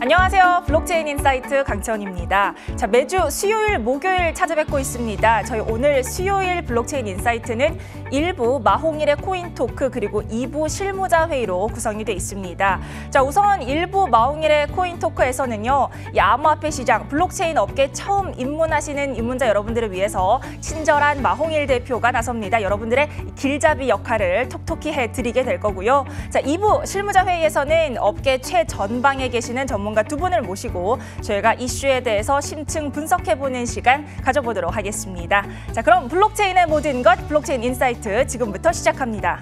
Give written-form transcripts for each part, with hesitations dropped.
안녕하세요. 블록체인 인사이트 강채원입니다. 자, 매주 수요일, 목요일 찾아뵙고 있습니다. 저희 오늘 수요일 블록체인 인사이트는 1부 마홍일의 코인 토크 그리고 2부 실무자 회의로 구성이 돼 있습니다. 자, 우선 1부 마홍일의 코인 토크에서는요, 이 암호화폐 시장, 블록체인 업계 처음 입문하시는 입문자 여러분들을 위해서 친절한 마홍일 대표가 나섭니다. 여러분들의 길잡이 역할을 톡톡히 해드리게 될 거고요. 자, 2부 실무자 회의에서는 업계 최전방에 계시는 전문가 두 분을 모시고 저희가 이슈에 대해서 심층 분석해보는 시간 가져보도록 하겠습니다. 자, 그럼 블록체인의 모든 것, 블록체인 인사이트 지금부터 시작합니다.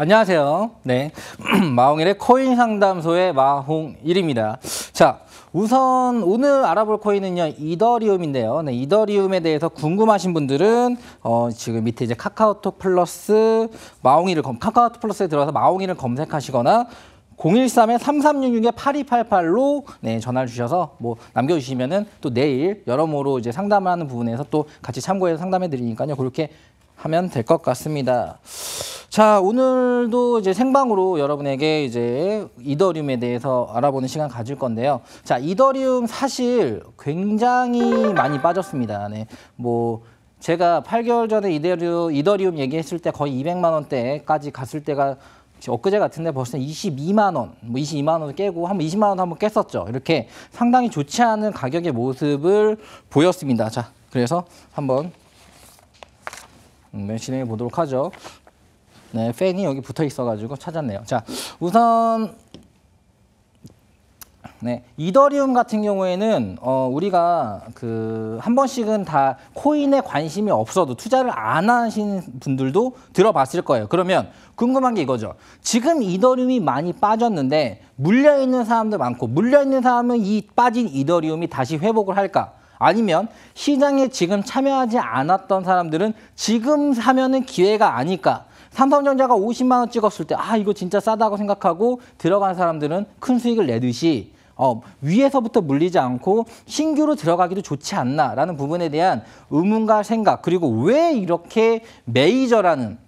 안녕하세요. 네, 마홍일의 코인 상담소의 마홍일입니다. 자, 우선 오늘 알아볼 코인은요, 이더리움인데요. 네, 이더리움에 대해서 궁금하신 분들은 지금 밑에 이제 카카오톡 플러스 카카오톡 플러스에 들어가서 마홍일을 검색하시거나 013-3366-8288로 네, 전화를 주셔서 뭐 남겨주시면은 또 내일 여러모로 이제 상담을 하는 부분에서 또 같이 참고해서 상담해 드리니까요. 그렇게 하면 될 것 같습니다. 자, 오늘도 이제 생방으로 여러분에게 이제 이더리움에 대해서 알아보는 시간 가질 건데요. 자, 이더리움 사실 굉장히 많이 빠졌습니다. 네, 뭐 제가 8개월 전에 이더리움 얘기했을 때 거의 200만 원대까지 갔을 때가 엊그제 같은데 벌써 22만 원, 뭐 22만 원을 깨고 한번 20만 원 한번 깼었죠. 이렇게 상당히 좋지 않은 가격의 모습을 보였습니다. 자, 그래서 한번 진행해 보도록 하죠. 네, 팬이 여기 붙어 있어가지고 찾았네요. 자, 우선 네, 이더리움 같은 경우에는 우리가 한 번씩은 다 코인에 관심이 없어도 투자를 안 하신 분들도 들어봤을 거예요. 그러면 궁금한 게 이거죠. 지금 이더리움이 많이 빠졌는데 물려 있는 사람도 많고, 물려 있는 사람은 이 빠진 이더리움이 다시 회복을 할까? 아니면 시장에 지금 참여하지 않았던 사람들은 지금 사면은 기회가 아닐까? 삼성전자가 50만 원 찍었을 때 이거 진짜 싸다고 생각하고 들어간 사람들은 큰 수익을 내듯이 위에서부터 물리지 않고 신규로 들어가기도 좋지 않나라는 부분에 대한 의문과 생각, 그리고 왜 이렇게 메이저라는,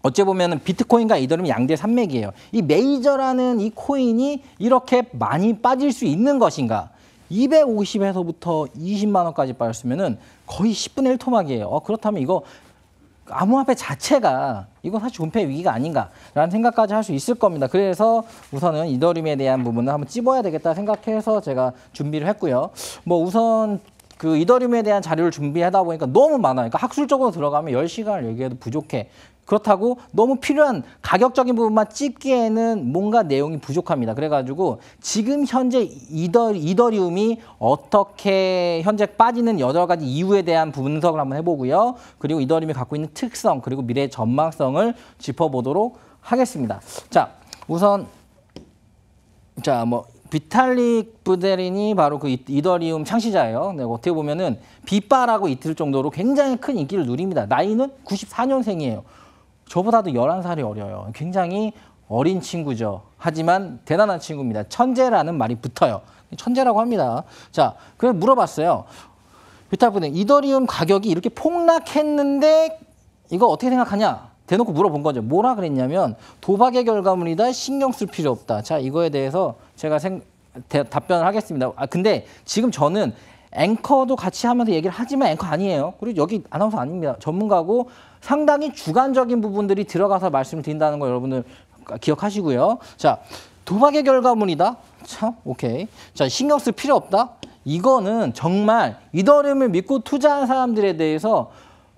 어찌 보면 비트코인과 이더리움 양대 산맥이에요. 이 메이저라는 이 코인이 이렇게 많이 빠질 수 있는 것인가? 250에서부터 20만 원까지 빠졌으면은 거의 10분의 1 토막이에요. 그렇다면 이거 암호화폐 자체가 이건 사실 존폐 위기가 아닌가라는 생각까지 할 수 있을 겁니다. 그래서 우선은 이더리움에 대한 부분을 한번 찝어야 되겠다 생각해서 제가 준비를 했고요. 뭐 우선 그 이더리움에 대한 자료를 준비하다 보니까 너무 많아요. 그러니까 학술적으로 들어가면 10시간을 얘기해도 부족해. 그렇다고 너무 필요한 가격적인 부분만 찝기에는 뭔가 내용이 부족합니다. 그래가지고 지금 현재 이더리움이 어떻게 현재 빠지는 여러 가지 이유에 대한 분석을 한번 해보고요. 그리고 이더리움이 갖고 있는 특성, 그리고 미래의 전망성을 짚어보도록 하겠습니다. 자, 우선 비탈릭 부테린이 바로 그 이더리움 창시자예요. 네, 어떻게 보면은 빗바라고 있을 정도로 굉장히 큰 인기를 누립니다. 나이는 94년생이에요. 저보다도 11살이 어려요. 굉장히 어린 친구죠. 하지만 대단한 친구입니다. 천재라는 말이 붙어요. 천재라고 합니다. 자, 그래서 물어봤어요. 비탈부는 이더리움 가격이 이렇게 폭락했는데 이거 어떻게 생각하냐? 대놓고 물어본 거죠. 뭐라 그랬냐면 도박의 결과물이다. 신경 쓸 필요 없다. 자, 이거에 대해서 제가 답변을 하겠습니다. 근데 지금 저는 앵커도 같이 하면서 얘기를 하지만 앵커 아니에요. 그리고 여기 아나운서 아닙니다. 전문가고 상당히 주관적인 부분들이 들어가서 말씀을 드린다는 거 여러분들 기억하시고요. 자, 도박의 결과물이다. 참, 오케이. 자, 신경 쓸 필요 없다. 이거는 정말 이더리움을 믿고 투자한 사람들에 대해서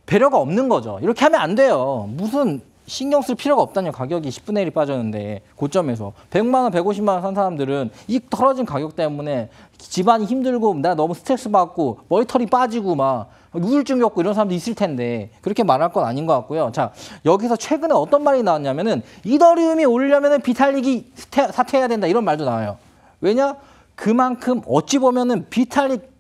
배려가 없는 거죠. 이렇게 하면 안 돼요. 무슨 신경 쓸 필요가 없다뇨. 가격이 10분의 1이 빠졌는데 고점에서 100만 원, 150만 원 산 사람들은 이 떨어진 가격 때문에 집안이 힘들고 나 너무 스트레스 받고 머리털이 빠지고 막 우울증이 없고 이런 사람도 있을 텐데 그렇게 말할 건 아닌 것 같고요. 자, 여기서 최근에 어떤 말이 나왔냐면은 이더리움이 오르려면은 비탈릭이 사퇴해야 된다 이런 말도 나와요. 왜냐? 그만큼 어찌 보면은 비탈릭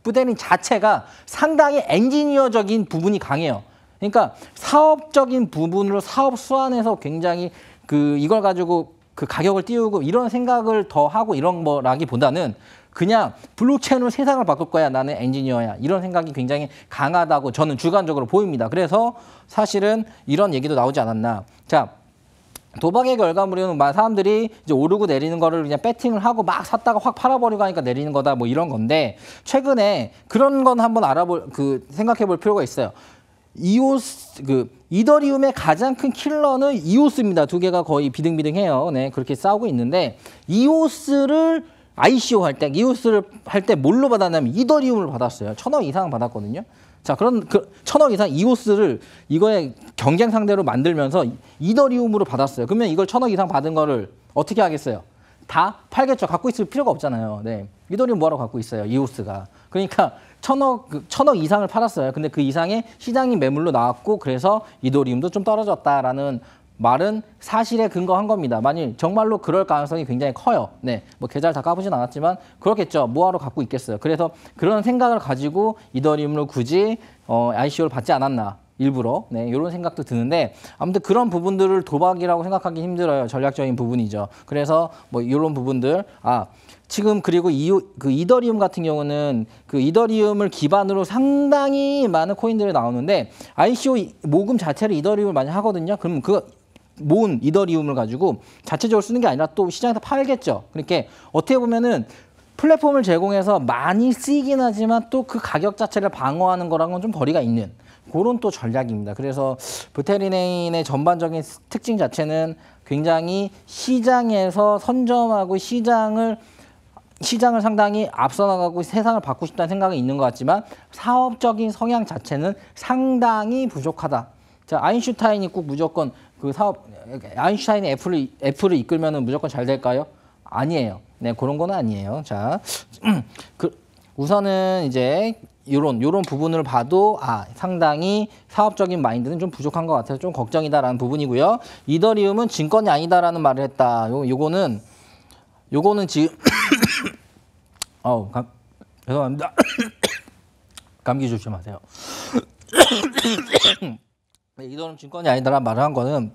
부대는 자체가 상당히 엔지니어적인 부분이 강해요. 그러니까 사업적인 부분으로 사업 수완에서 굉장히 이걸 가지고 그 가격을 띄우고 이런 생각을 더 하고 이런 거라기보다는 그냥 블록체인으로 세상을 바꿀 거야. 나는 엔지니어야. 이런 생각이 굉장히 강하다고 저는 주관적으로 보입니다. 그래서 사실은 이런 얘기도 나오지 않았나. 자, 도박의 결과물은 사람들이 이제 오르고 내리는 거를 그냥 배팅을 하고 막 샀다가 확 팔아버리고 하니까 내리는 거다 뭐 이런 건데 최근에 그런 건 한번 생각해 볼 필요가 있어요. 이더리움의 가장 큰 킬러는 이오스입니다. 두 개가 거의 비등비등해요. 네, 그렇게 싸우고 있는데 이오스를 ICO 할 때, 이오스를 할 때 뭘로 받았냐면 이더리움을 받았어요. 1,000억 이상 받았거든요. 자, 그런 1,000억 이상 이오스를 이거의 경쟁 상대로 만들면서 이더리움으로 받았어요. 그러면 이걸 1,000억 이상 받은 거를 어떻게 하겠어요? 다 팔겠죠. 갖고 있을 필요가 없잖아요. 네, 이더리움 뭐하러 갖고 있어요? 이오스가. 그러니까 1,000억 이상을 팔았어요. 근데 그 이상의 시장이 매물로 나왔고 그래서 이더리움도 좀 떨어졌다라는 말은 사실에 근거한 겁니다. 만일 정말로 그럴 가능성이 굉장히 커요. 네, 뭐 계좌를 다 까보진 않았지만 그렇겠죠. 뭐하러 갖고 있겠어요. 그래서 그런 생각을 가지고 이더리움을 굳이 ICO를 받지 않았나. 일부러. 네, 이런 생각도 드는데 아무튼 그런 부분들을 도박이라고 생각하기 힘들어요. 전략적인 부분이죠. 그래서 뭐 이런 부분들 지금 그리고 이더리움 같은 경우는 그 이더리움을 기반으로 상당히 많은 코인들이 나오는데 ICO 모금 자체를 이더리움을 많이 하거든요. 그럼 모은 이더리움을 가지고 자체적으로 쓰는 게 아니라 또 시장에서 팔겠죠. 그러니까 어떻게 보면은 플랫폼을 제공해서 많이 쓰이긴 하지만 또 그 가격 자체를 방어하는 거랑은 좀 거리가 있는 그런 또 전략입니다. 그래서 부테리네인의 전반적인 특징 자체는 굉장히 시장에서 선점하고 시장을 상당히 앞서 나가고 세상을 바꾸고 싶다는 생각이 있는 것 같지만 사업적인 성향 자체는 상당히 부족하다. 자, 아인슈타인이 꼭 무조건 아인슈타인이 애플을 이끌면은 무조건 잘 될까요? 아니에요. 네, 그런 건 아니에요. 자, 우선은 이제 요런 부분을 봐도 상당히 사업적인 마인드는 좀 부족한 것 같아서 좀 걱정이다라는 부분이고요. 이더리움은 증권이 아니다라는 말을 했다. 요거는 지금 죄송합니다. 감기 조심하세요. 네, 이더리움 증권이 아니다라는 말을 한 거는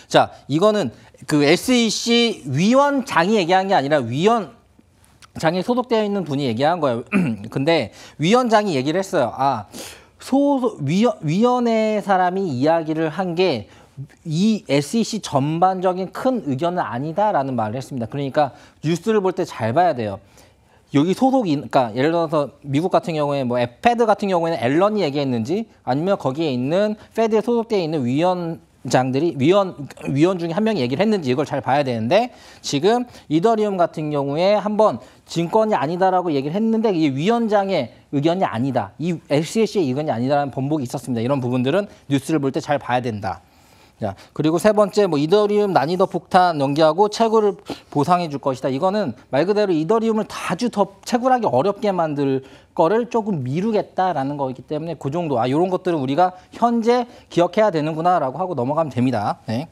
자, 이거는 그 SEC 위원장이 얘기한 게 아니라 위원장에 소속되어 있는 분이 얘기한 거예요. 근데 위원장이 얘기를 했어요. 위원회 사람이 이야기를 한 게 이 SEC 전반적인 큰 의견은 아니다라는 말을 했습니다. 그러니까 뉴스를 볼 때 잘 봐야 돼요. 여기 그러니까 예를 들어서 미국 같은 경우에 페드 같은 경우에는 앨런이 얘기했는지 아니면 거기에 있는 페드에 소속되어 있는 위원 중에 한 명이 얘기를 했는지 이걸 잘 봐야 되는데 지금 이더리움 같은 경우에 한번 증권이 아니다라고 얘기를 했는데 이 위원장의 의견이 아니다. 이 SEC의 의견이 아니다라는 번복이 있었습니다. 이런 부분들은 뉴스를 볼 때 잘 봐야 된다. 자, 그리고 세 번째 이더리움 난이도 폭탄 연기하고 채굴을 보상해 줄 것이다. 이거는 말 그대로 이더리움을 아주 더 채굴하기 어렵게 만들 거를 조금 미루겠다라는 거이기 때문에 그 정도. 이런 것들은 우리가 현재 기억해야 되는구나라고 하고 넘어가면 됩니다. 네.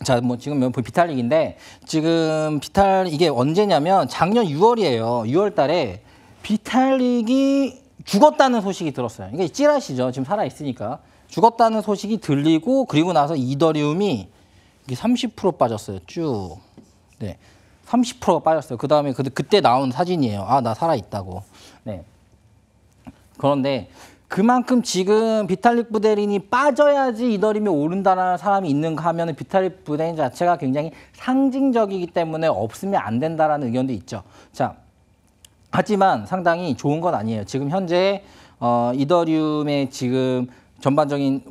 자, 지금 비탈릭인데 지금 이게 언제냐면 작년 6월이에요. 6월 달에 비탈릭이 죽었다는 소식이 들었어요. 이게 찌라시죠. 지금 살아있으니까. 죽었다는 소식이 들리고 그리고 나서 이더리움이 이게 30% 빠졌어요. 쭉. 네. 30%가 빠졌어요. 그 다음에 그때 나온 사진이에요. 나 살아있다고. 네. 그런데 그만큼 지금 비탈릭 부테린이 빠져야지 이더리움이 오른다는 사람이 있는가 하면 비탈릭 부테린 자체가 굉장히 상징적이기 때문에 없으면 안 된다라는 의견도 있죠. 자. 하지만 상당히 좋은 건 아니에요. 지금 현재 이더리움의 지금 전반적인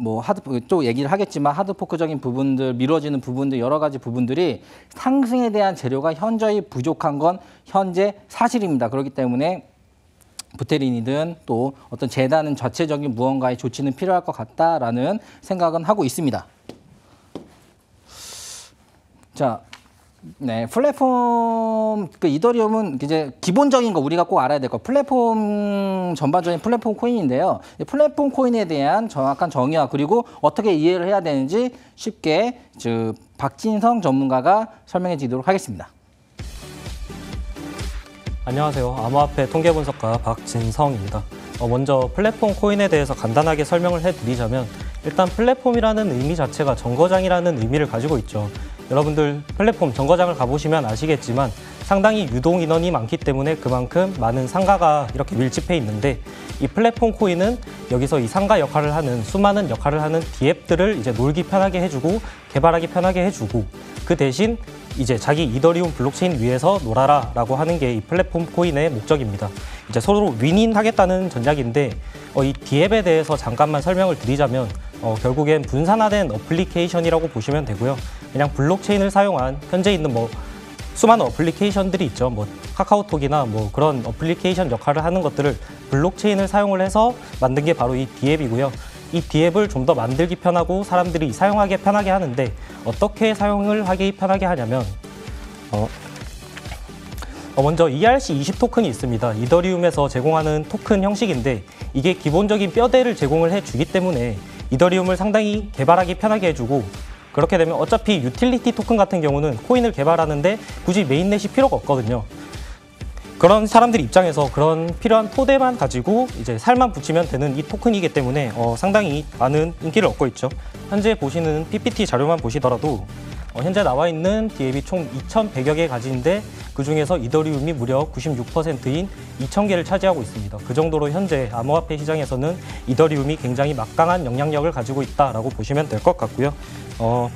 또 얘기를 하겠지만 하드포크적인 부분들, 미뤄지는 부분들, 여러 가지 부분들이 상승에 대한 재료가 현저히 부족한 건 현재 사실입니다. 그렇기 때문에 부테린이든 또 어떤 재단은 자체적인 무언가의 조치는 필요할 것 같다라는 생각은 하고 있습니다. 자, 네, 플랫폼 그 이더리움은 이제 기본적인 거 우리가 꼭 알아야 될 거 플랫폼 전반적인 플랫폼 코인인데요. 이 플랫폼 코인에 대한 정확한 정의와 그리고 어떻게 이해를 해야 되는지 쉽게 박진성 전문가가 설명해 드리도록 하겠습니다. 안녕하세요. 암호화폐 통계분석가 박진성입니다. 먼저 플랫폼 코인에 대해서 간단하게 설명을 해드리자면 일단 플랫폼이라는 의미 자체가 정거장이라는 의미를 가지고 있죠. 여러분들 플랫폼 정거장을 가보시면 아시겠지만 상당히 유동 인원이 많기 때문에 그만큼 많은 상가가 이렇게 밀집해 있는데 이 플랫폼 코인은 여기서 이 상가 역할을 하는 수많은 역할을 하는 디앱들을 이제 놀기 편하게 해주고 개발하기 편하게 해주고 그 대신 이제 자기 이더리움 블록체인 위에서 놀아라 라고 하는 게 이 플랫폼 코인의 목적입니다. 이제 서로 윈윈하겠다는 전략인데 이 디앱에 대해서 잠깐만 설명을 드리자면 결국엔 분산화된 어플리케이션이라고 보시면 되고요. 그냥 블록체인을 사용한 현재 있는 수많은 어플리케이션들이 있죠. 카카오톡이나 그런 어플리케이션 역할을 하는 것들을 블록체인을 사용을 해서 만든 게 바로 이 디앱이고요. 이 디앱을 좀 더 만들기 편하고 사람들이 사용하기 편하게 하는데 어떻게 사용을 하기 편하게 하냐면 먼저 ERC20 토큰이 있습니다. 이더리움에서 제공하는 토큰 형식인데 이게 기본적인 뼈대를 제공을 해주기 때문에 이더리움을 상당히 개발하기 편하게 해주고 그렇게 되면 어차피 유틸리티 토큰 같은 경우는 코인을 개발하는데 굳이 메인넷이 필요가 없거든요. 그런 사람들 입장에서 그런 필요한 토대만 가지고 이제 살만 붙이면 되는 이 토큰이기 때문에 상당히 많은 인기를 얻고 있죠. 현재 보시는 PPT 자료만 보시더라도 현재 나와 있는 디앱이 총 2,100여 개 가지는데 그중에서 이더리움이 무려 96%인 2,000개를 차지하고 있습니다. 그 정도로 현재 암호화폐 시장에서는 이더리움이 굉장히 막강한 영향력을 가지고 있다라고 보시면 될 것 같고요.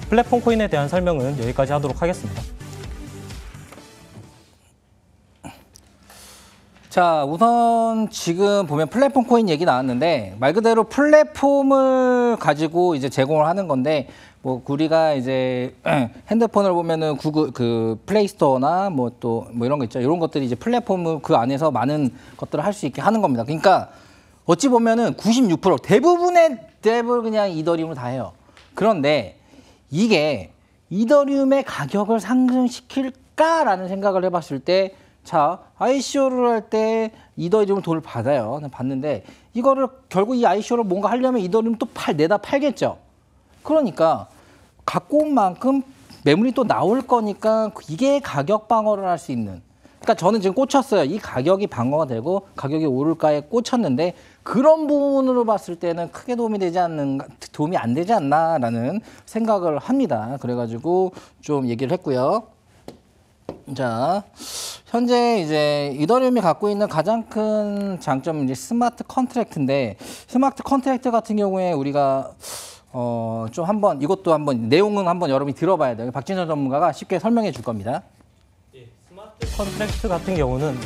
플랫폼 코인에 대한 설명은 여기까지 하도록 하겠습니다. 자, 우선 지금 보면 플랫폼 코인 얘기 나왔는데 말 그대로 플랫폼을 가지고 이제 제공을 하는 건데 우리가 이제 핸드폰을 보면은 구글 플레이스토어나 이런 거 있죠. 이런 것들이 이제 플랫폼을 그 안에서 많은 것들을 할 수 있게 하는 겁니다. 그러니까 어찌 보면은 96% 대부분의 앱을 그냥 이더리움을 다 해요. 그런데 이게 이더리움의 가격을 상승시킬까라는 생각을 해봤을 때 자, ICO를 할 때 이더리움 돈을 받아요. 봤는데 이거를 결국 이 ICO를 뭔가 하려면 이더리움 또 내다 팔겠죠. 그러니까 갖고 온 만큼 매물이 또 나올 거니까 이게 가격 방어를 할 수 있는. 그러니까 저는 지금 꽂혔어요. 이 가격이 방어가 되고 가격이 오를까에 꽂혔는데 그런 부분으로 봤을 때는 크게 도움이 안 되지 않나라는 생각을 합니다. 그래가지고 좀 얘기를 했고요. 자, 현재 이제 이더리움이 갖고 있는 가장 큰 장점은 이제 스마트 컨트랙트인데 스마트 컨트랙트 같은 경우에 우리가 좀 한번 이것도 한번 내용은 한번 여러분이 들어봐야 돼요. 박진성 전문가가 쉽게 설명해 줄 겁니다. 스마트 컨트랙트 같은 경우는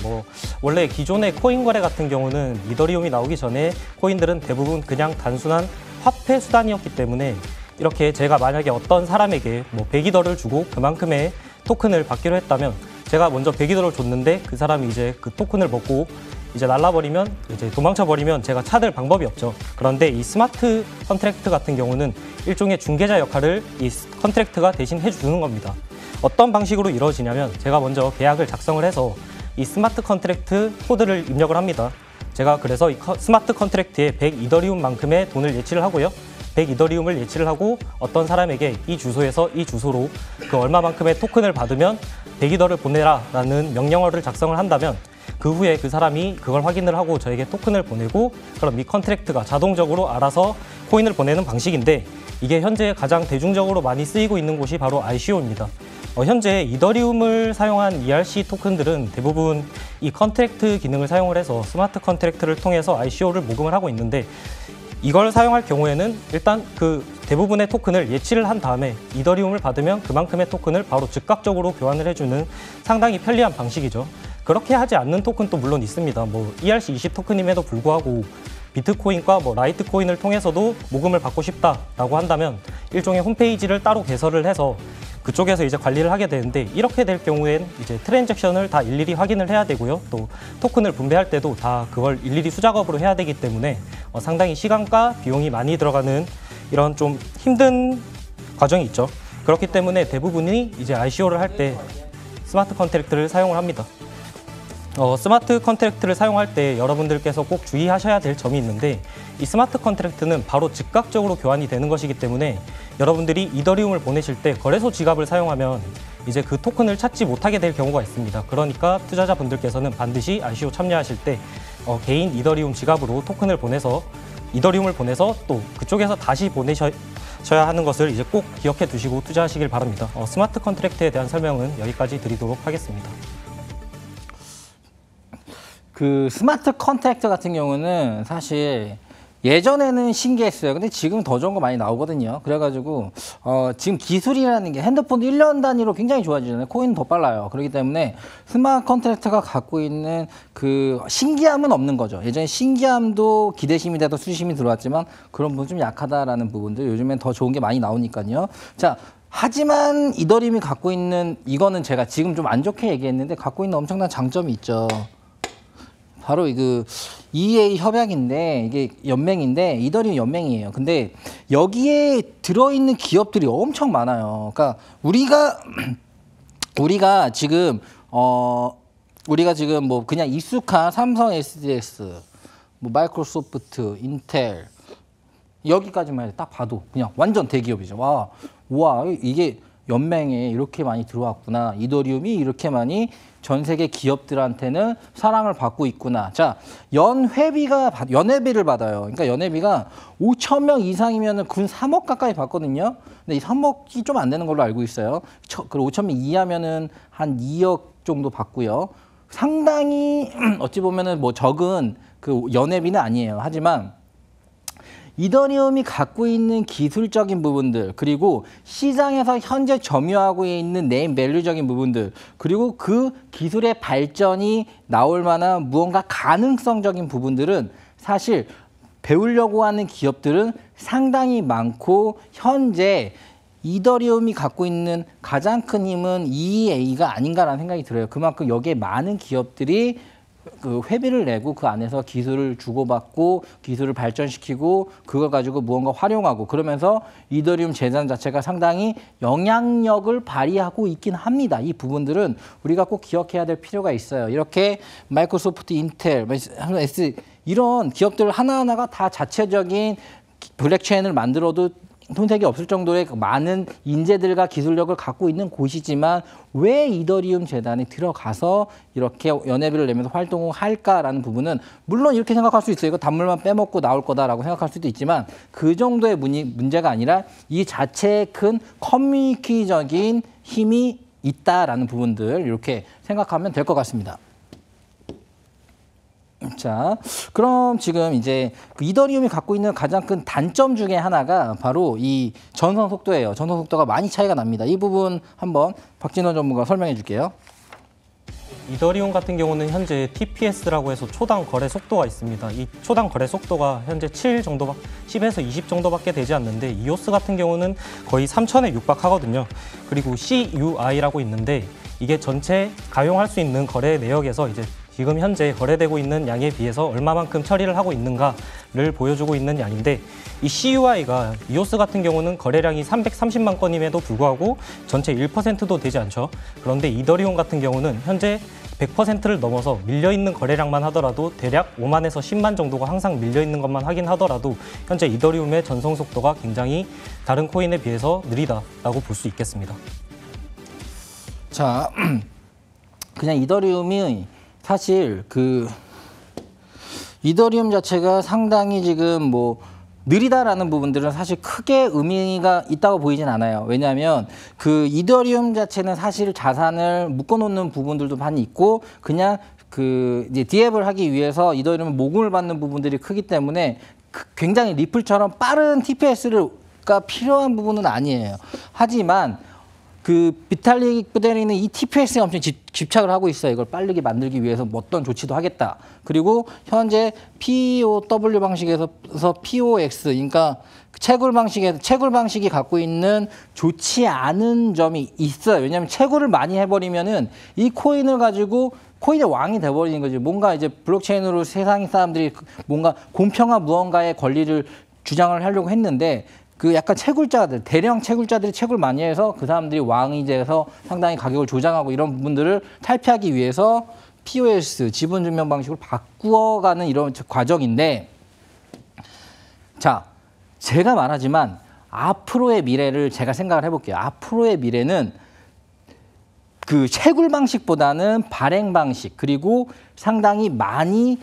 원래 기존의 코인 거래 같은 경우는 이더리움이 나오기 전에 코인들은 대부분 그냥 단순한 화폐 수단이었기 때문에 이렇게 제가 만약에 어떤 사람에게 100이더를 주고 그만큼의 토큰을 받기로 했다면 제가 먼저 100이더를 줬는데 그 사람이 이제 그 토큰을 먹고 이제 날라버리면 이제 도망쳐버리면 제가 찾을 방법이 없죠. 그런데 이 스마트 컨트랙트 같은 경우는 일종의 중개자 역할을 이 컨트랙트가 대신 해주는 겁니다. 어떤 방식으로 이루어지냐면 제가 먼저 계약을 작성을 해서 이 스마트 컨트랙트 코드를 입력을 합니다. 제가 그래서 이 스마트 컨트랙트에 100 이더리움만큼의 돈을 예치를 하고요. 100 이더리움을 예치를 하고 어떤 사람에게 이 주소에서 이 주소로 그 얼마만큼의 토큰을 받으면 100이더를 보내라 라는 명령어를 작성을 한다면 그 후에 그 사람이 그걸 확인을 하고 저에게 토큰을 보내고 그럼 이 컨트랙트가 자동적으로 알아서 코인을 보내는 방식인데 이게 현재 가장 대중적으로 많이 쓰이고 있는 곳이 바로 ICO입니다. 현재 이더리움을 사용한 ERC 토큰들은 대부분 이 컨트랙트 기능을 사용을 해서 스마트 컨트랙트를 통해서 ICO를 모금을 하고 있는데 이걸 사용할 경우에는 일단 그 대부분의 토큰을 예치를 한 다음에 이더리움을 받으면 그만큼의 토큰을 바로 즉각적으로 교환을 해주는 상당히 편리한 방식이죠. 그렇게 하지 않는 토큰도 물론 있습니다. ERC20 토큰임에도 불구하고 비트코인과 라이트코인을 통해서도 모금을 받고 싶다라고 한다면 일종의 홈페이지를 따로 개설을 해서 그쪽에서 이제 관리를 하게 되는데 이렇게 될 경우엔 이제 트랜잭션을 다 일일이 확인을 해야 되고요. 또 토큰을 분배할 때도 다 그걸 일일이 수작업으로 해야 되기 때문에 상당히 시간과 비용이 많이 들어가는 이런 좀 힘든 과정이 있죠. 그렇기 때문에 대부분이 이제 ICO를 할 때 스마트 컨트랙트를 사용을 합니다. 스마트 컨트랙트를 사용할 때 여러분들께서 꼭 주의하셔야 될 점이 있는데 이 스마트 컨트랙트는 바로 즉각적으로 교환이 되는 것이기 때문에 여러분들이 이더리움을 보내실 때 거래소 지갑을 사용하면 이제 그 토큰을 찾지 못하게 될 경우가 있습니다. 그러니까 투자자분들께서는 반드시 ICO 참여하실 때 개인 이더리움 지갑으로 토큰을 보내서 이더리움을 보내서 또 그쪽에서 다시 보내셔야 하는 것을 이제 꼭 기억해 두시고 투자하시길 바랍니다. 스마트 컨트랙트에 대한 설명은 여기까지 드리도록 하겠습니다. 그 스마트 컨트랙트 같은 경우는 사실 예전에는 신기했어요. 근데 지금 더 좋은 거 많이 나오거든요. 그래가지고 지금 기술이라는 게 핸드폰 1년 단위로 굉장히 좋아지잖아요. 코인 더 빨라요. 그렇기 때문에 스마트 컨트랙트가 갖고 있는 그 신기함은 없는 거죠. 예전에 신기함도 기대심이 돼도 수심이 들어왔지만 그런 부분 좀 약하다라는 부분들 요즘엔 더 좋은 게 많이 나오니까요. 자. 하지만 이더리움이 갖고 있는 이거는 제가 지금 좀 안 좋게 얘기했는데 갖고 있는 엄청난 장점이 있죠. 바로 그 EA 협약인데 이게 연맹인데 이더리움 연맹이에요. 근데 여기에 들어있는 기업들이 엄청 많아요. 그러니까 우리가 지금 뭐 그냥 익숙한 삼성 SDS, 뭐 마이크로소프트, 인텔 여기까지만 딱 봐도 그냥 완전 대기업이죠. 와 이게 연맹에 이렇게 많이 들어왔구나. 이더리움이 이렇게 많이 전 세계 기업들한테는 사랑을 받고 있구나. 자, 연회비를 받아요. 그러니까 연회비가 5,000명 이상이면은 근 3억 가까이 받거든요. 근데 이 3억이 좀 안 되는 걸로 알고 있어요. 그리고 5,000명 이하면은 한 2억 정도 받고요. 상당히 어찌 보면은 뭐 적은 그 연회비는 아니에요. 하지만 이더리움이 갖고 있는 기술적인 부분들 그리고 시장에서 현재 점유하고 있는 네임 밸류적인 부분들 그리고 그 기술의 발전이 나올 만한 무언가 가능성적인 부분들은 사실 배우려고 하는 기업들은 상당히 많고 현재 이더리움이 갖고 있는 가장 큰 힘은 EA가 아닌가라는 생각이 들어요. 그만큼 여기에 많은 기업들이 그 회비를 내고 그 안에서 기술을 주고받고 기술을 발전시키고 그걸 가지고 무언가 활용하고 그러면서 이더리움 재단 자체가 상당히 영향력을 발휘하고 있긴 합니다. 이 부분들은 우리가 꼭 기억해야 될 필요가 있어요. 이렇게 마이크로소프트, 인텔, 이런 기업들 하나하나가 다 자체적인 블랙체인을 만들어도 손색이 없을 정도의 많은 인재들과 기술력을 갖고 있는 곳이지만 왜 이더리움 재단에 들어가서 이렇게 연회비를 내면서 활동을 할까라는 부분은 물론 이렇게 생각할 수 있어요. 이거 단물만 빼먹고 나올 거다라고 생각할 수도 있지만 그 정도의 문제가 아니라 이 자체의 큰 커뮤니티적인 힘이 있다라는 부분들 이렇게 생각하면 될 것 같습니다. 자, 그럼 지금 이제 그 이더리움이 갖고 있는 가장 큰 단점 중에 하나가 바로 이 전송 속도예요. 전송 속도가 많이 차이가 납니다. 이 부분 한번 박진원 전문가 설명해 줄게요. 이더리움 같은 경우는 현재 TPS라고 해서 초당 거래 속도가 있습니다. 이 초당 거래 속도가 현재 10에서 20 정도밖에 되지 않는데 이오스 같은 경우는 거의 3,000에 육박하거든요. 그리고 CUI라고 있는데 이게 전체 가용할 수 있는 거래 내역에서 이제 지금 현재 거래되고 있는 양에 비해서 얼마만큼 처리를 하고 있는가를 보여주고 있는 양인데 이 CUI가 이오스 같은 경우는 거래량이 330만 건임에도 불구하고 전체 1%도 되지 않죠. 그런데 이더리움 같은 경우는 현재 100%를 넘어서 밀려있는 거래량만 하더라도 대략 5만에서 10만 정도가 항상 밀려있는 것만 확인하더라도 현재 이더리움의 전송 속도가 굉장히 다른 코인에 비해서 느리다라고 볼 수 있겠습니다. 자, 그냥 이더리움이 사실 그 이더리움 자체가 상당히 지금 뭐 느리다라는 부분들은 사실 크게 의미가 있다고 보이진 않아요. 왜냐하면 그 이더리움 자체는 사실 자산을 묶어놓는 부분들도 많이 있고 그냥 그 이제 디앱을 하기 위해서 이더리움 모금을 받는 부분들이 크기 때문에 굉장히 리플처럼 빠른 TPS가 필요한 부분은 아니에요. 하지만 그 비탈릭 부데리는 이 TPS에 엄청 집착을 하고 있어요. 이걸 빠르게 만들기 위해서 뭐 어떤 조치도 하겠다. 그리고 현재 POW 방식에서 POX, 그러니까 채굴 방식이 갖고 있는 좋지 않은 점이 있어요. 왜냐하면 채굴을 많이 해버리면은 이 코인을 가지고 코인의 왕이 돼버리는 거죠. 뭔가 이제 블록체인으로 세상 사람들이 뭔가 공평한 무언가의 권리를 주장을 하려고 했는데 그 약간 채굴자들, 대량 채굴자들이 채굴 많이 해서 그 사람들이 왕이 돼서 상당히 가격을 조장하고 이런 부분들을 탈피하기 위해서 POS, 지분 증명 방식으로 바꾸어가는 이런 과정인데, 자, 제가 말하지만 앞으로의 미래를 제가 생각을 해볼게요. 앞으로의 미래는 그 채굴 방식보다는 발행 방식, 그리고 상당히 많이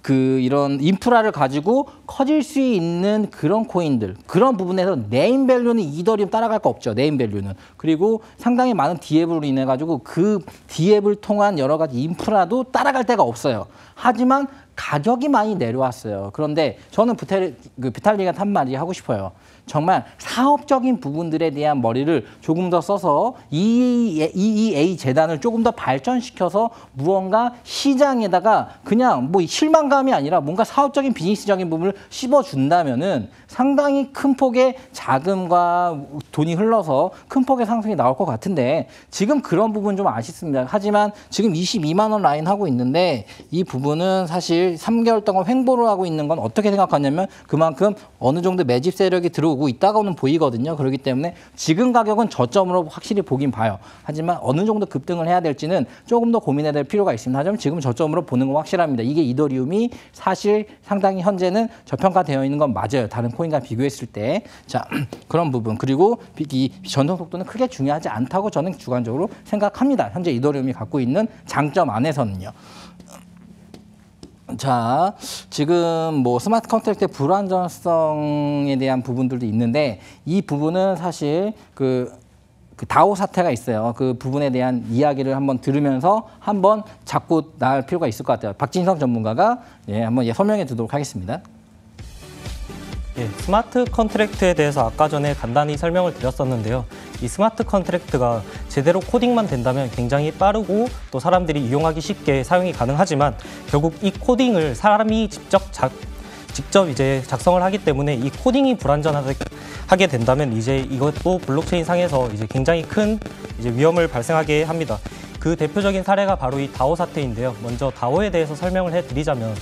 그 이런 인프라를 가지고 커질 수 있는 그런 코인들, 그런 부분에서 네임밸류는 이더리움 따라갈 거 없죠. 네임밸류는. 그리고 상당히 많은 디앱으로 인해 가지고 그 디앱을 통한 여러 가지 인프라도 따라갈 데가 없어요. 하지만 가격이 많이 내려왔어요. 그런데 저는 비탈릭한테 한마디 하고 싶어요. 정말 사업적인 부분들에 대한 머리를 조금 더 써서 EEA 재단을 조금 더 발전시켜서 무언가 시장에다가 그냥 뭐 실망감이 아니라 뭔가 사업적인 비즈니스적인 부분을 씹어준다면은 상당히 큰 폭의 자금과 돈이 흘러서 큰 폭의 상승이 나올 것 같은데 지금 그런 부분 좀 아쉽습니다. 하지만 지금 22만 원 라인 하고 있는데 이 부분은 사실 3개월 동안 횡보를 하고 있는 건 어떻게 생각하냐면 그만큼 어느 정도 매집 세력이 들어오고 있다고는 보이거든요. 그렇기 때문에 지금 가격은 저점으로 확실히 보긴 봐요. 하지만 어느 정도 급등을 해야 될지는 조금 더 고민해야 될 필요가 있습니다. 하지만 지금 저점으로 보는 건 확실합니다. 이게 이더리움이 사실 상당히 현재는 저평가되어 있는 건 맞아요. 다른 코인과 비교했을 때. 자, 그런 부분. 그리고 이 전송 속도는 크게 중요하지 않다고 저는 주관적으로 생각합니다. 현재 이더리움이 갖고 있는 장점 안에서는요. 자, 지금 뭐 스마트 컨트랙트의 불안정성에 대한 부분들도 있는데 이 부분은 사실 그 다오 사태가 있어요. 그 부분에 대한 이야기를 한번 들으면서 한번 잡고 나갈 필요가 있을 것 같아요. 박진성 전문가가 한번 설명해 주도록 하겠습니다. 예, 스마트 컨트랙트에 대해서 아까 전에 간단히 설명을 드렸었는데요. 이 스마트 컨트랙트가 제대로 코딩만 된다면 굉장히 빠르고 또 사람들이 이용하기 쉽게 사용이 가능하지만 결국 이 코딩을 사람이 직접 이제 작성을 하기 때문에 이 코딩이 불안전하게 된다면 이제 이것도 블록체인 상에서 이제 굉장히 큰 이제 위험을 발생하게 합니다. 그 대표적인 사례가 바로 이 다오 사태인데요. 먼저 다오에 대해서 설명을 해드리자면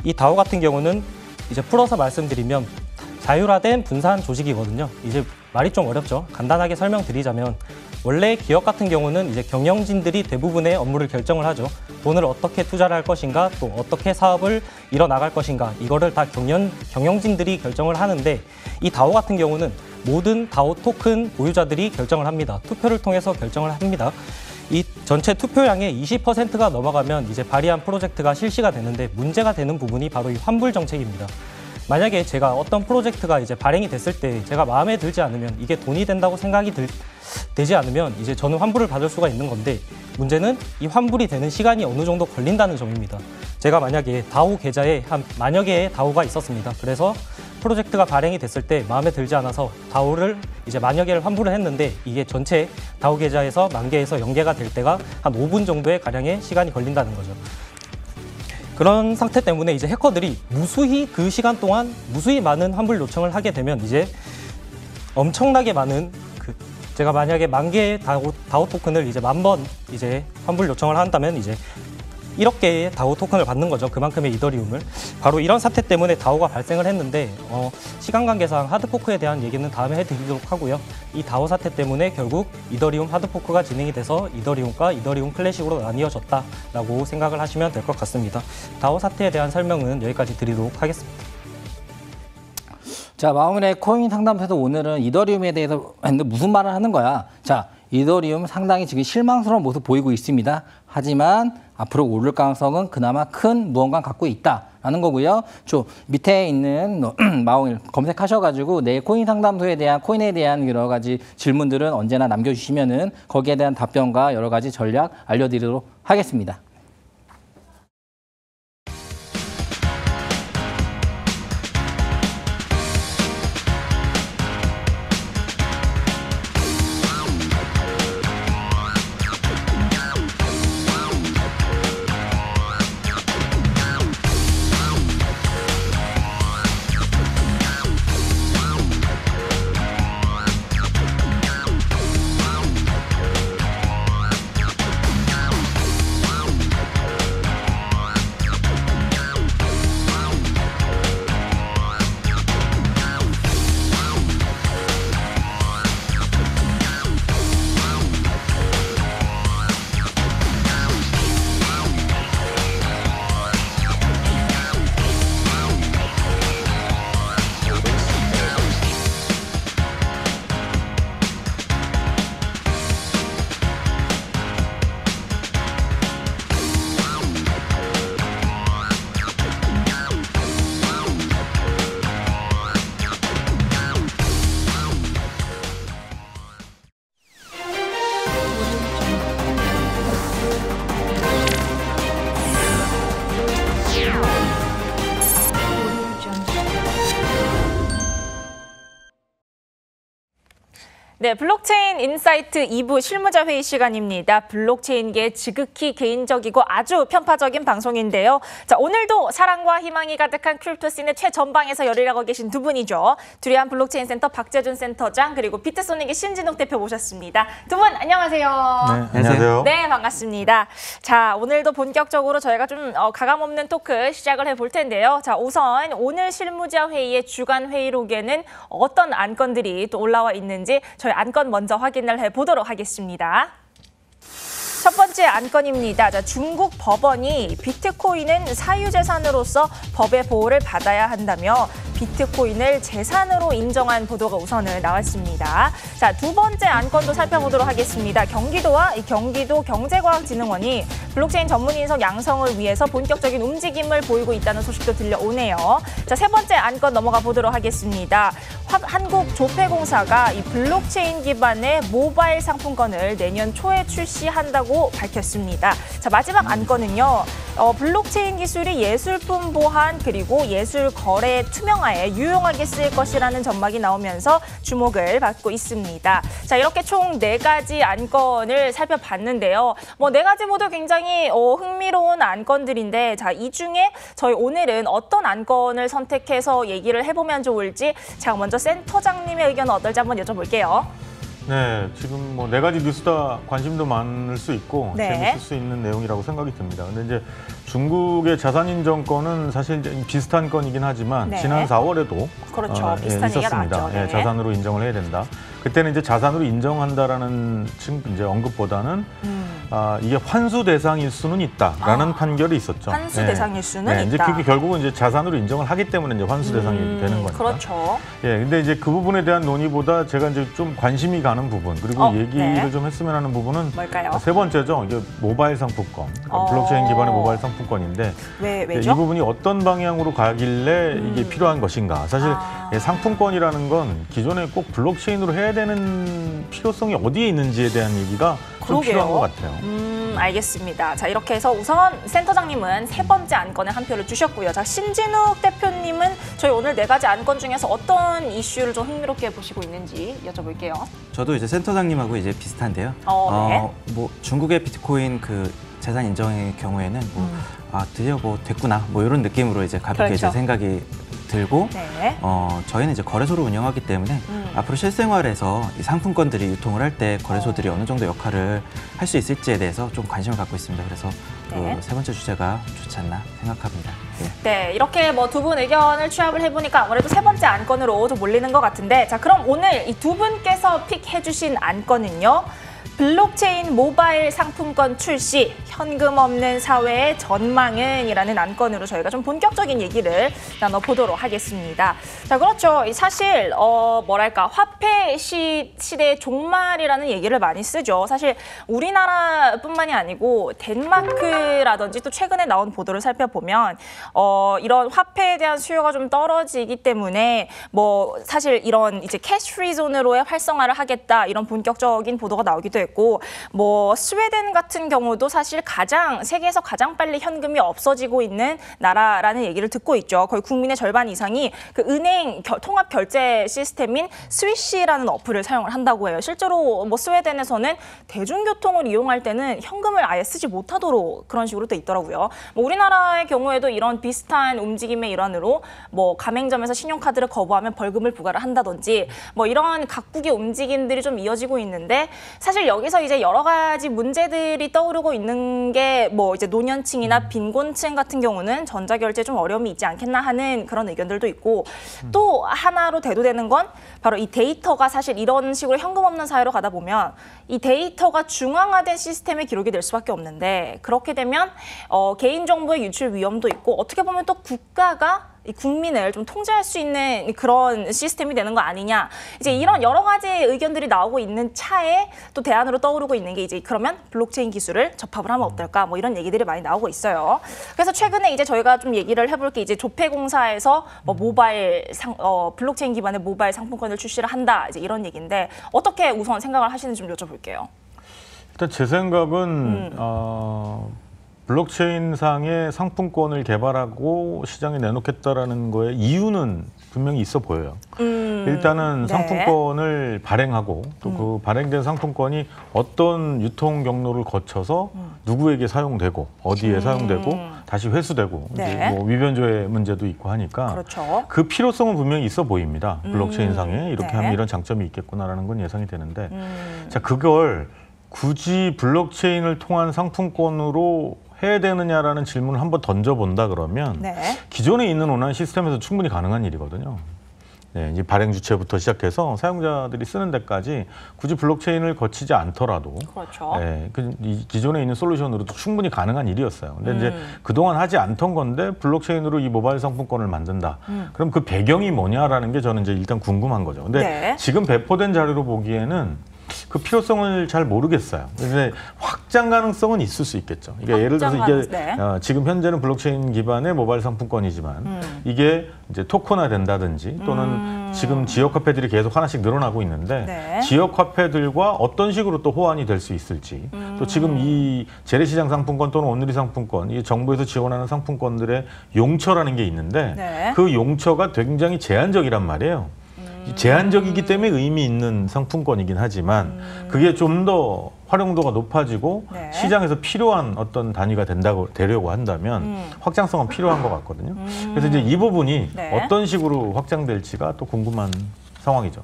이 다오 같은 경우는 이제 풀어서 말씀드리면 자율화된 분산 조직이거든요. 이제 말이 좀 어렵죠. 간단하게 설명드리자면 원래 기업 같은 경우는 이제 경영진들이 대부분의 업무를 결정을 하죠. 돈을 어떻게 투자를 할 것인가, 또 어떻게 사업을 이뤄나갈 것인가, 이거를 다 경영진들이 결정을 하는데 이 다오 같은 경우는 모든 다오 토큰 보유자들이 결정을 합니다. 투표를 통해서 결정을 합니다. 이 전체 투표량의 20%가 넘어가면 이제 발의한 프로젝트가 실시가 되는데 문제가 되는 부분이 바로 이 환불 정책입니다. 만약에 제가 어떤 프로젝트가 이제 발행이 됐을 때 제가 마음에 들지 않으면 이게 돈이 된다고 생각이 되지 않으면 이제 저는 환불을 받을 수가 있는 건데 문제는 이 환불이 되는 시간이 어느 정도 걸린다는 점입니다. 제가 만약에 다오 계좌에 한 만여 개의 다오가 있었습니다. 그래서 프로젝트가 발행이 됐을 때 마음에 들지 않아서 다오를 이제 만여 개를 환불을 했는데 이게 전체 다오 계좌에서 10,000개에서 0개가 될 때가 한 5분 정도의 가량의 시간이 걸린다는 거죠. 그런 상태 때문에 이제 해커들이 무수히 그 시간 동안 무수히 많은 환불 요청을 하게 되면 이제 엄청나게 많은 제가 만약에 10,000개의 다오 토큰을 이제 10,000번 이제 환불 요청을 한다면 이제 1억 개의 다오 토큰을 받는 거죠. 그만큼의 이더리움을. 바로 이런 사태 때문에 다오가 발생을 했는데 시간 관계상 하드포크에 대한 얘기는 다음에 해드리도록 하고요. 이 다오 사태 때문에 결국 이더리움 하드포크가 진행이 돼서 이더리움과 이더리움 클래식으로 나뉘어졌다라고 생각을 하시면 될 것 같습니다. 다오 사태에 대한 설명은 여기까지 드리도록 하겠습니다. 자, 마홍일의 코인 상담소에서 오늘은 이더리움에 대해서 했는데 무슨 말을 하는 거야? 자, 이더리움 상당히 지금 실망스러운 모습 보이고 있습니다. 하지만 앞으로 오를 가능성은 그나마 큰 무언가 갖고 있다라는 거고요. 저 밑에 있는 마홍일 검색하셔가지고 내 코인 상담소에 대한 코인에 대한 여러 가지 질문들은 언제나 남겨주시면은 거기에 대한 답변과 여러 가지 전략 알려드리도록 하겠습니다. 네, 블록체인 인사이트 2부 실무자 회의 시간입니다. 블록체인계 지극히 개인적이고 아주 편파적인 방송인데요. 자, 오늘도 사랑과 희망이 가득한 크립토씬의 최전방에서 열일하고 계신 두 분이죠. 두리안 블록체인 센터 박재준 센터장 그리고 비트소닉의 신진욱 대표 모셨습니다. 두 분 안녕하세요. 네, 안녕하세요. 네, 반갑습니다. 자, 오늘도 본격적으로 저희가 좀 가감 없는 토크 시작을 해볼 텐데요. 자, 우선 오늘 실무자 회의의 주간 회의록에는 어떤 안건들이 또 올라와 있는지 저희 안건 먼저 확인을 해보도록 하겠습니다. 첫 번째 안건입니다. 자, 중국 법원이 비트코인은 사유재산으로서 법의 보호를 받아야 한다며 비트코인을 재산으로 인정한 보도가 우선은 나왔습니다. 자, 두 번째 안건도 살펴보도록 하겠습니다. 경기도와 경기도 경제과학진흥원이 블록체인 전문인석 양성을 위해서 본격적인 움직임을 보이고 있다는 소식도 들려오네요. 자, 세 번째 안건 넘어가 보도록 하겠습니다. 한국조폐공사가 이 블록체인 기반의 모바일 상품권을 내년 초에 출시한다고 밝혔습니다. 자, 마지막 안건은요. 블록체인 기술이 예술품 보안 그리고 예술 거래 투명화에 유용하게 쓰일 것이라는 전망이 나오면서 주목을 받고 있습니다. 자, 이렇게 총 4가지 안건을 살펴봤는데요. 뭐 4가지 모두 굉장히 흥미로운 안건들인데, 자, 이 중에 저희 오늘은 어떤 안건을 선택해서 얘기를 해보면 좋을지 제가 먼저 센터장님의 의견은 어떨지 한번 여쭤볼게요. 네, 지금 뭐 4가지 뉴스 다 관심도 많을 수 있고 네. 재밌을 수 있는 내용이라고 생각이 듭니다. 근데 이제 중국의 자산인정권은 사실 이제 비슷한 건이긴 하지만 네. 지난 4월에도 그렇죠. 비슷한 얘기가 있었습니다. 나왔죠. 네. 자산으로 인정을 해야 된다. 그때는 이제 자산으로 인정한다라는 이제 언급보다는 이게 환수 대상일 수는 있다라는 판결이 있었죠. 환수 대상일 수는 네, 이제 있다. 그게 결국은 이제 자산으로 인정을 하기 때문에 이제 환수 대상이 되는 거니까. 그렇죠. 예, 근데 이제 그 부분에 대한 논의보다 제가 이제 좀 관심이 가는 부분 그리고 얘기를 네. 좀 했으면 하는 부분은 뭘까요? 세 번째죠. 이게 모바일 상품권, 블록체인 기반의 모바일 상품권인데 왜죠? 이 부분이 어떤 방향으로 가길래 이게 필요한 것인가? 사실 상품권이라는 건 기존에 꼭 블록체인으로 해야 되는 필요성이 어디에 있는지에 대한 얘기가 좀 필요한 것 같아요. 알겠습니다. 자, 이렇게 해서 우선 센터장님은 세 번째 안건에 한 표를 주셨고요. 자, 신진욱 대표님은 저희 오늘 4가지 안건 중에서 어떤 이슈를 좀 흥미롭게 보시고 있는지 여쭤볼게요. 저도 이제 센터장님하고 이제 비슷한데요. 네. 뭐 중국의 비트코인 그 재산 인정의 경우에는 드디어 뭐 됐구나 뭐 이런 느낌으로 이제 가볍게 그렇죠. 이제 생각이 들고 네. 저희는 이제 거래소를 운영하기 때문에 앞으로 실생활에서 이 상품권들이 유통을 할 때 거래소들이 어느 정도 역할을 할 수 있을지에 대해서 좀 관심을 갖고 있습니다. 그래서 네. 세 번째 주제가 좋지 않나 생각합니다. 예. 네, 이렇게 뭐 두 분 의견을 취합을 해보니까 아무래도 세 번째 안건으로 좀 몰리는 것 같은데, 자, 그럼 오늘 이 두 분께서 픽해주신 안건은요. 블록체인 모바일 상품권 출시, 현금 없는 사회의 전망은 이라는 안건으로 저희가 좀 본격적인 얘기를 나눠보도록 하겠습니다. 자, 그렇죠. 사실 뭐랄까 화폐 시대의 종말이라는 얘기를 많이 쓰죠. 사실 우리나라뿐만이 아니고 덴마크라든지 또 최근에 나온 보도를 살펴보면 이런 화폐에 대한 수요가 좀 떨어지기 때문에 뭐 사실 이런 이제 캐시 프리 존으로의 활성화를 하겠다 이런 본격적인 보도가 나오기도 했고, 뭐 스웨덴 같은 경우도 사실 세계에서 가장 빨리 현금이 없어지고 있는 나라라는 얘기를 듣고 있죠. 거의 국민의 절반 이상이 그 은행 통합 결제 시스템인 스위시라는 어플을 사용을 한다고 해요. 실제로 뭐 스웨덴에서는 대중교통을 이용할 때는 현금을 아예 쓰지 못하도록 그런 식으로 돼 있더라고요. 뭐 우리나라의 경우에도 이런 비슷한 움직임의 일환으로 뭐 가맹점에서 신용카드를 거부하면 벌금을 부과를 한다든지 뭐 이런 각국의 움직임들이 좀 이어지고 있는데, 사실 여기서 이제 여러 가지 문제들이 떠오르고 있는 게 뭐 이제 노년층이나 빈곤층 같은 경우는 전자결제에 좀 어려움이 있지 않겠나 하는 그런 의견들도 있고, 또 하나로 대두되는 건 바로 이 데이터가 사실 이런 식으로 현금 없는 사회로 가다 보면 이 데이터가 중앙화된 시스템에 기록이 될 수밖에 없는데, 그렇게 되면 개인정보의 유출 위험도 있고 어떻게 보면 또 국가가 이 국민을 좀 통제할 수 있는 그런 시스템이 되는 거 아니냐. 이제 이런 여러 가지 의견들이 나오고 있는 차에 또 대안으로 떠오르고 있는 게 이제 그러면 블록체인 기술을 접합을 하면 어떨까 뭐 이런 얘기들이 많이 나오고 있어요. 그래서 최근에 이제 저희가 좀 얘기를 해볼 게 이제 조폐공사에서 뭐 블록체인 기반의 모바일 상품권을 출시를 한다 이제 이런 얘기인데, 어떻게 우선 생각을 하시는지 좀 여쭤볼게요. 일단 제 생각은 블록체인상의 상품권을 개발하고 시장에 내놓겠다라는 거에 이유는 분명히 있어 보여요. 일단은 네. 상품권을 발행하고 또 그 발행된 상품권이 어떤 유통 경로를 거쳐서 누구에게 사용되고 어디에 사용되고 다시 회수되고 네. 이제 뭐 위변조의 문제도 있고 하니까 그렇죠. 그 필요성은 분명히 있어 보입니다. 블록체인상에 이렇게 네. 하면 이런 장점이 있겠구나라는 건 예상이 되는데 자 그걸 굳이 블록체인을 통한 상품권으로 해야 되느냐라는 질문을 한번 던져본다 그러면 네. 기존에 있는 온라인 시스템에서 충분히 가능한 일이거든요. 네, 이제 발행 주체부터 시작해서 사용자들이 쓰는 데까지 굳이 블록체인을 거치지 않더라도 그렇죠. 네, 이 기존에 있는 솔루션으로도 충분히 가능한 일이었어요. 근데 이제 그동안 하지 않던 건데 블록체인으로 이 모바일 상품권을 만든다. 그럼 그 배경이 뭐냐라는 게 저는 이제 일단 궁금한 거죠. 근데 네. 지금 배포된 자료로 보기에는 그 필요성을 잘 모르겠어요. 근데 확장 가능성은 있을 수 있겠죠. 이게 예를 들어서 이게 네. 지금 현재는 블록체인 기반의 모바일 상품권이지만 이게 이제 토큰화 된다든지 또는 지금 지역 화폐들이 계속 하나씩 늘어나고 있는데 네. 지역 화폐들과 어떤 식으로 또 호환이 될 수 있을지 또 지금 이 재래시장 상품권 또는 온누리 상품권 이 정부에서 지원하는 상품권들의 용처라는 게 있는데 네. 그 용처가 굉장히 제한적이란 말이에요. 제한적이기 때문에 의미 있는 상품권이긴 하지만 그게 좀 더 활용도가 높아지고 네. 시장에서 필요한 어떤 단위가 되려고 한다면 확장성은 필요한 것 같거든요. 그래서 이제 이 부분이 네. 어떤 식으로 확장될지가 또 궁금한 상황이죠.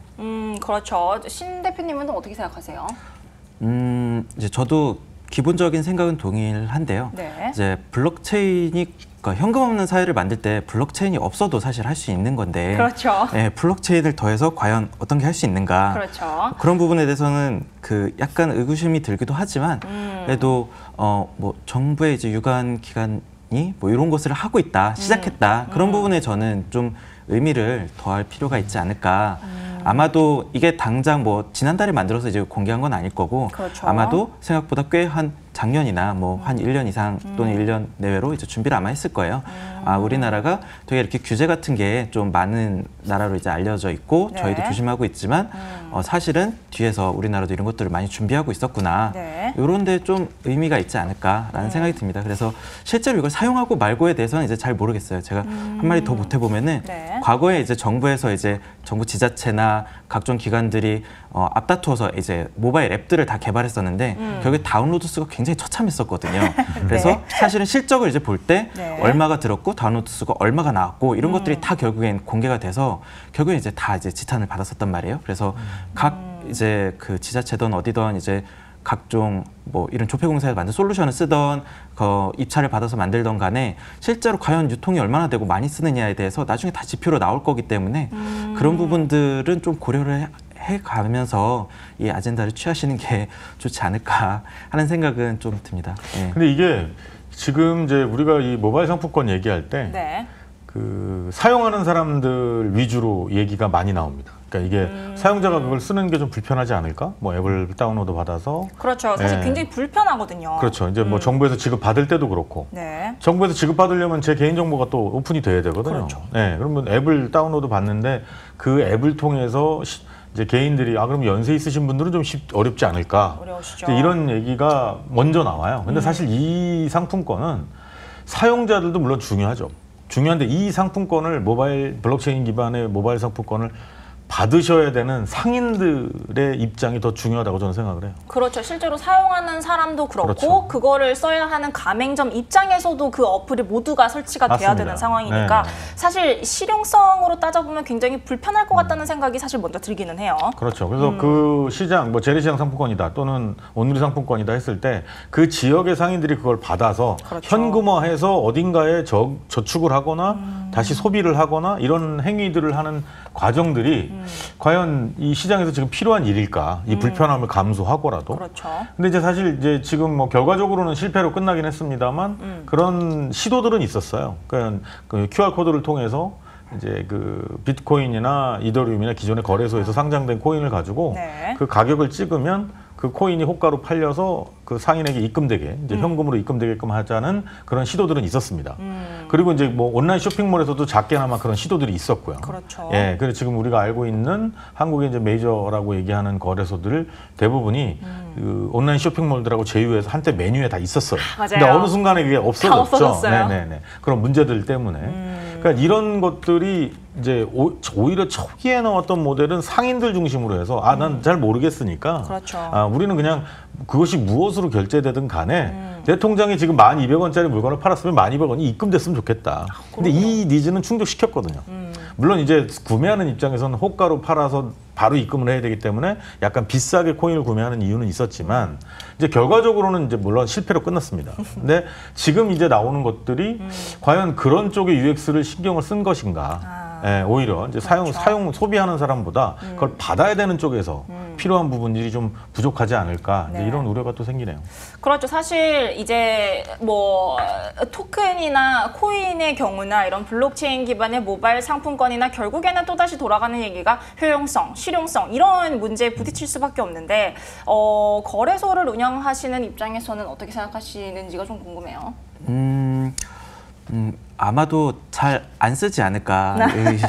그렇죠. 신 대표님은 어떻게 생각하세요? 이제 저도 기본적인 생각은 동일한데요. 네. 이제 블록체인이 그러니까 현금 없는 사회를 만들 때 블록체인이 없어도 사실 할 수 있는 건데 그렇죠. 예, 블록체인을 더해서 과연 어떤 게 할 수 있는가 그렇죠. 그런 부분에 대해서는 그 약간 의구심이 들기도 하지만 그래도 뭐 정부의 이제 유관 기관이 뭐 이런 것을 하고 있다 시작했다 그런 부분에 저는 좀 의미를 더할 필요가 있지 않을까. 아마도 이게 당장 뭐 지난달에 만들어서 이제 공개한 건 아닐 거고 그렇죠. 아마도 생각보다 꽤 한 작년이나 뭐 한 1년 이상 또는 1년 내외로 이제 준비를 아마 했을 거예요. 아, 우리나라가 되게 이렇게 규제 같은 게 좀 많은 나라로 이제 알려져 있고 네. 저희도 조심하고 있지만 사실은 뒤에서 우리나라도 이런 것들을 많이 준비하고 있었구나. 네. 이런 데 좀 의미가 있지 않을까라는 생각이 듭니다. 그래서 실제로 이걸 사용하고 말고에 대해서는 이제 잘 모르겠어요. 제가 한 마디 더 보태 보면은 네. 과거에 이제 정부에서 이제 정부 지자체나 각종 기관들이 앞다투어서 이제 모바일 앱들을 다 개발했었는데 결국에 다운로드 수가 굉장히 처참했었거든요. 그래서 네. 사실은 실적을 이제 볼 때 네. 얼마가 들었고 다운로드 수가 얼마가 나왔고 이런 것들이 다 결국엔 공개가 돼서 결국엔 이제 다 이제 지탄을 받았었단 말이에요. 그래서 각 이제 그 지자체든 어디든 이제 각종 뭐 이런 조폐공사에서 만든 솔루션을 쓰던 입찰을 받아서 만들던 간에 실제로 과연 유통이 얼마나 되고 많이 쓰느냐에 대해서 나중에 다 지표로 나올 거기 때문에 그런 부분들은 좀 고려를 해가면서 이 아젠다를 취하시는 게 좋지 않을까 하는 생각은 좀 듭니다. 예. 근데 이게 지금 이제 우리가 이 모바일 상품권 얘기할 때 네. 그 사용하는 사람들 위주로 얘기가 많이 나옵니다. 그러니까 이게 사용자가 그걸 쓰는 게 좀 불편하지 않을까? 뭐 앱을 다운로드 받아서 그렇죠. 사실 네. 굉장히 불편하거든요. 그렇죠. 이제 뭐 정부에서 지급 받을 때도 그렇고 네. 정부에서 지급 받으려면 제 개인 정보가 또 오픈이 돼야 되거든요. 그렇죠. 네, 그러면 앱을 다운로드 받는데 그 앱을 통해서 이제 개인들이 그럼 연세 있으신 분들은 좀 어렵지 않을까? 어려우시죠. 이제 이런 얘기가 먼저 나와요. 근데 사실 이 상품권은 사용자들도 물론 중요하죠. 중요한데 이 상품권을 모바일 블록체인 기반의 모바일 상품권을 받으셔야 되는 상인들의 입장이 더 중요하다고 저는 생각을 해요. 그렇죠. 실제로 사용하는 사람도 그렇고 그렇죠. 그거를 써야 하는 가맹점 입장에서도 그 어플이 모두가 설치가 돼야 맞습니다. 되는 상황이니까 네. 사실 실용성으로 따져보면 굉장히 불편할 것 같다는 생각이 사실 먼저 들기는 해요. 그렇죠. 그래서 그 시장, 뭐 재래시장 상품권이다 또는 온누리 상품권이다 했을 때 그 지역의 상인들이 그걸 받아서 그렇죠. 현금화해서 어딘가에 저축을 하거나 다시 소비를 하거나 이런 행위들을 하는 과정들이 과연 이 시장에서 지금 필요한 일일까? 이 불편함을 감수하고라도. 그렇죠. 근데 이제 사실 이제 지금 뭐 결과적으로는 실패로 끝나긴 했습니다만 그런 시도들은 있었어요. 그러니까 그 QR 코드를 통해서 이제 그 비트코인이나 이더리움이나 기존의 거래소에서 상장된 코인을 가지고 네. 그 가격을 찍으면 그 코인이 호가로 팔려서 그 상인에게 입금되게 이제 현금으로 입금되게끔 하자는 그런 시도들은 있었습니다. 그리고 이제 뭐 온라인 쇼핑몰에서도 작게나마 그런 시도들이 있었고요. 그렇죠. 예, 그래서 지금 우리가 알고 있는 한국의 이제 메이저라고 얘기하는 거래소들 대부분이 그 온라인 쇼핑몰들하고 제휴해서 한때 메뉴에 다 있었어요. 맞아요. 근데 어느 순간에 그게 없어졌죠. 없어졌어요. 네네네. 그런 문제들 때문에. 그러니까 이런 것들이 이제 오히려 초기에 나왔던 모델은 상인들 중심으로 해서 난 잘 모르겠으니까 그렇죠. 우리는 그냥 그것이 무엇으로 결제되든 간에 내 통장에 지금 1,200원짜리 물건을 팔았으면 1,200원이 입금됐으면 좋겠다. 근데 이 니즈는 충족시켰거든요. 물론 이제 구매하는 입장에서는 호가로 팔아서 바로 입금을 해야 되기 때문에 약간 비싸게 코인을 구매하는 이유는 있었지만 이제 결과적으로는 이제 물론 실패로 끝났습니다. 근데 지금 이제 나오는 것들이 과연 그런 쪽의 UX를 신경을 쓴 것인가? 예, 오히려 이제 사용 소비하는 사람보다 그걸 받아야 되는 쪽에서 필요한 부분들이 좀 부족하지 않을까 이제 이런 우려가 또 생기네요. 그렇죠. 사실 이제 뭐 토큰이나 코인의 경우나 이런 블록체인 기반의 모바일 상품권이나 결국에는 또다시 돌아가는 얘기가 효용성, 실용성 이런 문제에 부딪힐 수밖에 없는데 거래소를 운영하시는 입장에서는 어떻게 생각하시는지가 좀 궁금해요. 아마도 잘 안 쓰지 않을까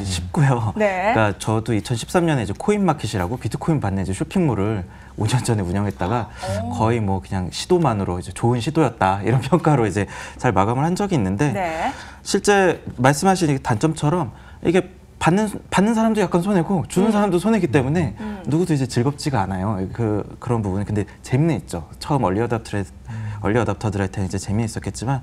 싶고요. 네. 그러니까 저도 2013년에 이제 코인마켓이라고 비트코인 받는 이제 쇼핑몰을 5년 전에 운영했다가 거의 뭐 그냥 시도만으로 이제 좋은 시도였다 이런 평가로 이제 잘 마감을 한 적이 있는데 네. 실제 말씀하신 단점처럼 이게 받는 사람도 약간 손해고 주는 사람도 손해이기 때문에 누구도 이제 즐겁지가 않아요. 그런 부분은 근데 재미는 있죠. 처음 얼리 어답터들한테는 이제 재미있었겠지만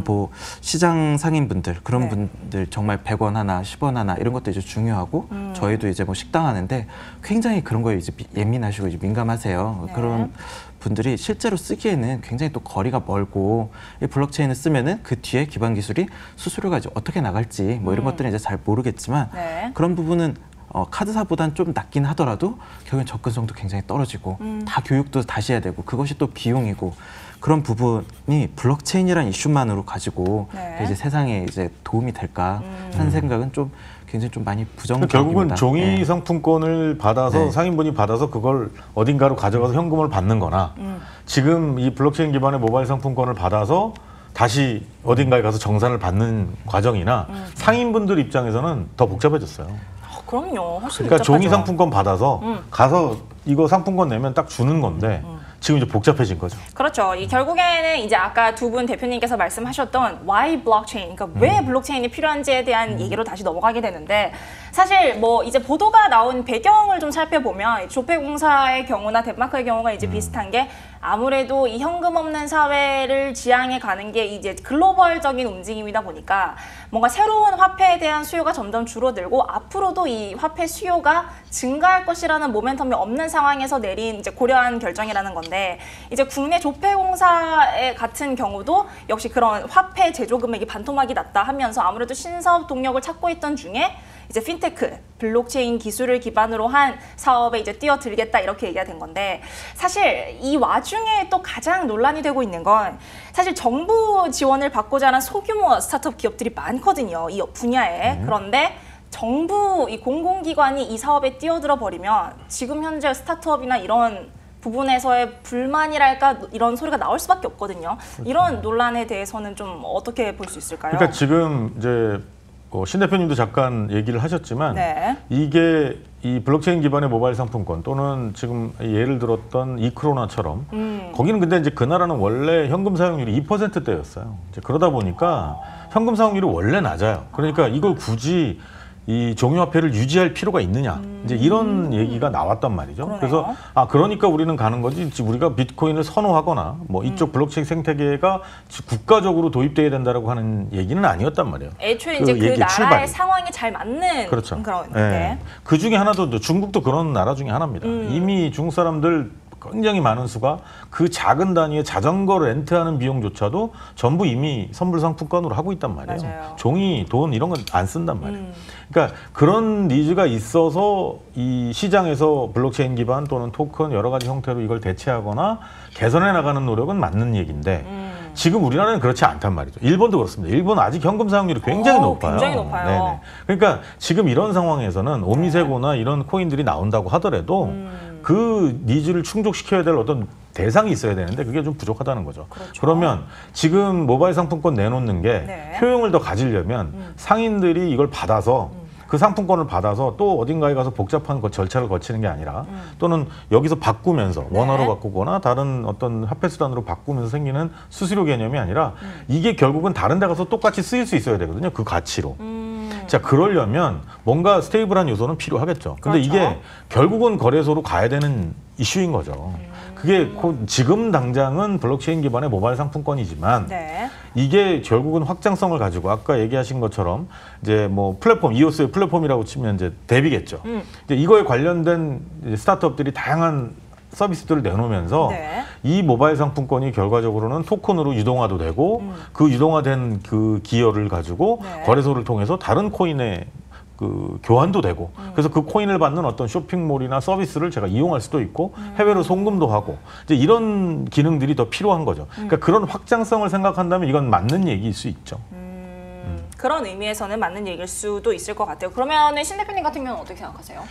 뭐 시장 상인분들 그런 분들 정말 100원 하나 10원 하나 이런 것도 이제 중요하고 저희도 이제 뭐 식당 하는데 굉장히 그런 거에 이제 예민하시고 이제 민감하세요. 그런 분들이 실제로 쓰기에는 굉장히 또 거리가 멀고 이 블록체인을 쓰면은 그 뒤에 기반 기술이 수수료가 이제 어떻게 나갈지 뭐 이런 것들은 이제 잘 모르겠지만 그런 부분은 카드사보다는 좀 낮긴 하더라도 결국엔 접근성도 굉장히 떨어지고 다 교육도 다시 해야 되고 그것이 또 비용이고 그런 부분이 블록체인이라는 이슈만으로 가지고 이제 세상에 이제 도움이 될까 하는 생각은 좀 굉장히 좀 많이 부정적입니다. 결국은 종이 상품권을 받아서 상인분이 받아서 그걸 어딘가로 가져가서 현금을 받는 거나 지금 이 블록체인 기반의 모바일 상품권을 받아서 다시 어딘가에 가서 정산을 받는 과정이나 상인분들 입장에서는 더 복잡해졌어요. 그럼요. 훨씬 그러니까 복잡하죠. 종이 상품권 받아서 가서 이거 상품권 내면 딱 주는 건데 지금 이제 복잡해진 거죠. 그렇죠. 결국에는 이제 아까 두 분 대표님께서 말씀하셨던 why blockchain, 그러니까 왜 블록체인이 필요한지에 대한 얘기로 다시 넘어가게 되는데 사실 뭐 이제 보도가 나온 배경을 좀 살펴보면 조폐공사의 경우나 덴마크의 경우가 이제 비슷한 게 아무래도 이 현금 없는 사회를 지향해 가는 게 이제 글로벌적인 움직임이다 보니까 뭔가 새로운 화폐에 대한 수요가 점점 줄어들고 앞으로도 이 화폐 수요가 증가할 것이라는 모멘텀이 없는 상황에서 내린 이제 고려한 결정이라는 건데 이제 국내 조폐공사 같은 경우도 역시 그런 화폐 제조 금액이 반토막이 났다 하면서 아무래도 신사업 동력을 찾고 있던 중에 이제 핀테크, 블록체인 기술을 기반으로 한 사업에 이제 뛰어들겠다 이렇게 얘기가 된 건데 사실 이 와중에 또 가장 논란이 되고 있는 건 사실 정부 지원을 받고자 하는 소규모 스타트업 기업들이 많거든요. 이 분야에. 그런데 정부, 이 공공기관이 이 사업에 뛰어들어 버리면 지금 현재 스타트업이나 이런 부분에서의 불만이랄까 이런 소리가 나올 수밖에 없거든요. 이런 논란에 대해서는 좀 어떻게 볼 수 있을까요? 그러니까 지금 이제 신 대표님도 잠깐 얘기를 하셨지만 이게 이 블록체인 기반의 모바일 상품권 또는 지금 예를 들었던 이크로나처럼 거기는 근데 이제 그 나라는 원래 현금 사용률이 2%대였어요. 이제 그러다 보니까 현금 사용률이 원래 낮아요. 그러니까 이걸 굳이 이 종이화폐를 유지할 필요가 있느냐 이제 이런 얘기가 나왔단 말이죠. 그러네요. 그래서 그러니까 우리는 가는 거지 우리가 비트코인을 선호하거나 뭐 이쪽 블록체인 생태계가 국가적으로 도입돼야 된다라고 하는 얘기는 아니었단 말이에요. 애초에 이제 그 나라의 출발이. 상황에 잘 맞는 그렇죠. 그런 그 중에 하나도 중국도 그런 나라 중에 하나입니다. 이미 중국 사람들 굉장히 많은 수가 그 작은 단위의 자전거 렌트하는 비용조차도 전부 이미 선불 상품권으로 하고 있단 말이에요. 맞아요. 종이, 돈 이런 건 안 쓴단 말이에요. 그러니까 그런 니즈가 있어서 이 시장에서 블록체인 기반 또는 토큰 여러 가지 형태로 이걸 대체하거나 개선해 나가는 노력은 맞는 얘기인데 지금 우리나라는 그렇지 않단 말이죠. 일본도 그렇습니다. 일본은 아직 현금 사용률이 굉장히 높아요. 굉장히 높아요. 네네. 그러니까 지금 이런 상황에서는 오미세고나 이런 코인들이 나온다고 하더라도 그 니즈를 충족시켜야 될 어떤 대상이 있어야 되는데 그게 좀 부족하다는 거죠. 그렇죠. 그러면 지금 모바일 상품권 내놓는 게 효용을 더 가지려면 상인들이 이걸 받아서 그 상품권을 받아서 또 어딘가에 가서 복잡한 절차를 거치는 게 아니라 또는 여기서 바꾸면서 원화로 바꾸거나 다른 어떤 화폐 수단으로 바꾸면서 생기는 수수료 개념이 아니라 이게 결국은 다른 데 가서 똑같이 쓰일 수 있어야 되거든요. 그 가치로. 자, 그러려면 뭔가 스테이블한 요소는 필요하겠죠. 근데 그렇죠. 이게 결국은 거래소로 가야 되는 이슈인 거죠. 그게 지금 당장은 블록체인 기반의 모바일 상품권이지만 네. 이게 결국은 확장성을 가지고 아까 얘기하신 것처럼 이제 뭐 플랫폼, 이오스의 플랫폼이라고 치면 이제 대비겠죠. 이제 이거에 관련된 스타트업들이 다양한 서비스들을 내놓으면서 네. 이 모바일 상품권이 결과적으로는 토큰으로 유동화도 되고 그 유동화된 그 기여를 가지고 네. 거래소를 통해서 다른 코인에 그 교환도 되고 그래서 그 코인을 받는 어떤 쇼핑몰이나 서비스를 제가 이용할 수도 있고 해외로 송금도 하고 이제 이런 기능들이 더 필요한 거죠. 그러니까 그런 확장성을 생각한다면 이건 맞는 얘기일 수 있죠. 그런 의미에서는 맞는 얘기일 수도 있을 것 같아요. 그러면 신 대표님 같은 경우는 어떻게 생각하세요?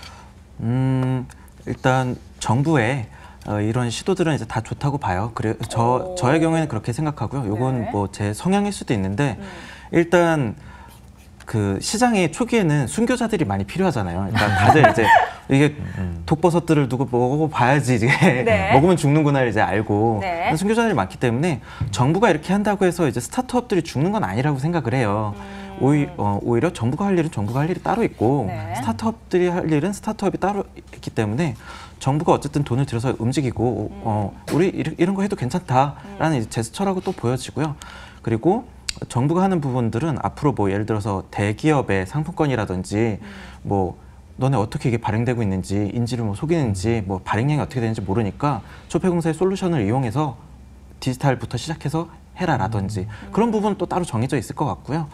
일단 정부의 이런 시도들은 이제 다 좋다고 봐요. 그래 저의 경우에는 그렇게 생각하고요. 요건 네. 뭐 제 성향일 수도 있는데 일단 그 시장의 초기에는 순교자들이 많이 필요하잖아요. 일단 다들 이제 이게 독버섯들을 두고 먹어봐야지 이제 네. 먹으면 죽는구나를 이제 알고 네. 순교자들이 많기 때문에 정부가 이렇게 한다고 해서 이제 스타트업들이 죽는 건 아니라고 생각을 해요. 오히려 정부가 할 일은 정부가 할 일이 따로 있고 네. 스타트업들이 할 일은 스타트업이 따로 있기 때문에 정부가 어쨌든 돈을 들여서 움직이고 우리 이런 거 해도 괜찮다라는 이제 제스처라고 또 보여지고요. 그리고 정부가 하는 부분들은 앞으로 뭐 예를 들어서 대기업의 상품권이라든지 뭐 너네 어떻게 이게 발행되고 있는지 인지를 뭐 속이는지 뭐 발행량이 어떻게 되는지 모르니까 조폐공사의 솔루션을 이용해서 디지털부터 시작해서 해라라든지 그런 부분은 또 따로 정해져 있을 것 같고요.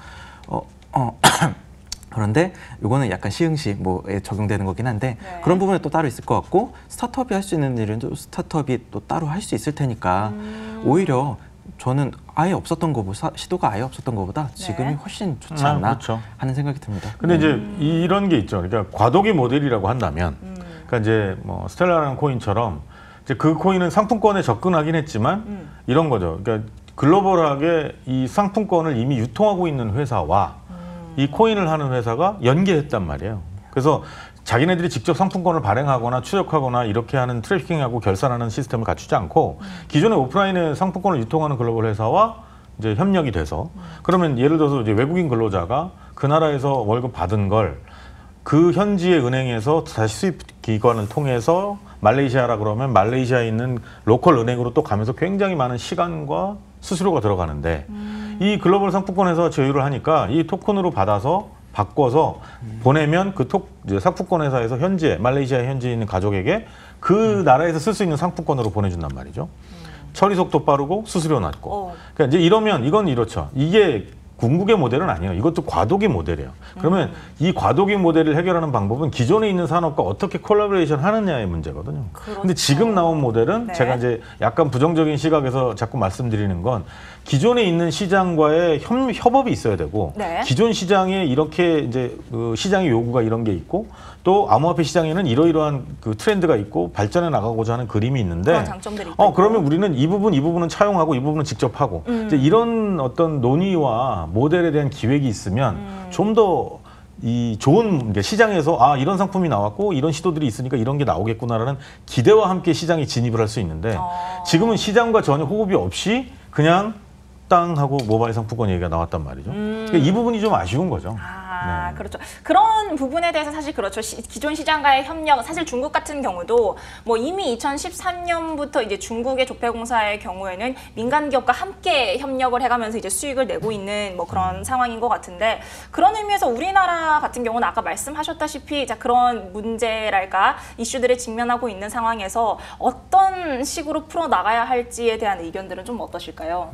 그런데 이거는 약간 시흥시 뭐에 적용되는 거긴 한데 네. 그런 부분이 또 따로 있을 것 같고 스타트업이 할 수 있는 일은 또 스타트업이 또 따로 할 수 있을 테니까 오히려 저는 아예 없었던 거보다 시도가 아예 없었던 거보다 지금이 훨씬 좋지 않나 그렇죠. 하는 생각이 듭니다. 근데 이제 이런 게 있죠. 그러니까 과도기 모델이라고 한다면, 그러니까 이제 뭐 스텔라라는 코인처럼 이제 그 코인은 상품권에 접근하긴 했지만 이런 거죠. 그러니까 글로벌하게 이 상품권을 이미 유통하고 있는 회사와 이 코인을 하는 회사가 연계했단 말이에요. 그래서 자기네들이 직접 상품권을 발행하거나 추적하거나 이렇게 하는 트래피킹하고 결산하는 시스템을 갖추지 않고 기존의 오프라인의 상품권을 유통하는 글로벌 회사와 이제 협력이 돼서 그러면 예를 들어서 이제 외국인 근로자가 그 나라에서 월급 받은 걸 그 현지의 은행에서 다시 수입 기관을 통해서 말레이시아라 그러면 말레이시아에 있는 로컬 은행으로 또 가면서 굉장히 많은 시간과 수수료가 들어가는데 이 글로벌 상품권에서 제휴를 하니까 이 토큰으로 받아서 바꿔서 보내면 그 상품권 회사에서 말레이시아 현지에 있는 가족에게 그 나라에서 쓸 수 있는 상품권으로 보내준단 말이죠. 처리 속도 빠르고 수수료 낮고. 그러니까 이제 이러면 이건 이렇죠. 이게 궁극의 모델은 아니에요. 이것도 과도기 모델이에요. 그러면 이 과도기 모델을 해결하는 방법은 기존에 있는 산업과 어떻게 콜라보레이션 하느냐의 문제거든요. 그렇죠. 근데 지금 나온 모델은 네. 제가 이제 약간 부정적인 시각에서 자꾸 말씀드리는 건 기존에 있는 시장과의 협업이 있어야 되고 네. 기존 시장에 이렇게 이제 그 시장의 요구가 이런 게 있고 또 암호화폐 시장에는 이러이러한 그 트렌드가 있고 발전해 나가고자 하는 그림이 있는데 그런 장점들이 있고. 그러면 우리는 이 부분은 차용하고 이 부분은 직접 하고 이제 이런 어떤 논의와 모델에 대한 기획이 있으면 좀 더 이 좋은 시장에서 이런 상품이 나왔고 이런 시도들이 있으니까 이런 게 나오겠구나라는 기대와 함께 시장에 진입을 할 수 있는데 지금은 시장과 전혀 호흡이 없이 그냥 땅 하고 모바일 상품권 얘기가 나왔단 말이죠. 그러니까 이 부분이 좀 아쉬운 거죠. 네. 그렇죠. 그런 부분에 대해서 사실 그렇죠. 기존 시장과의 협력, 사실 중국 같은 경우도 뭐 이미 2013년부터 이제 중국의 조폐공사의 경우에는 민간 기업과 함께 협력을 해가면서 이제 수익을 내고 있는 뭐 그런 상황인 것 같은데 그런 의미에서 우리나라 같은 경우는 아까 말씀하셨다시피 자 그런 문제랄까 이슈들을 직면하고 있는 상황에서 어떤 식으로 풀어 나가야 할지에 대한 의견들은 좀 어떠실까요?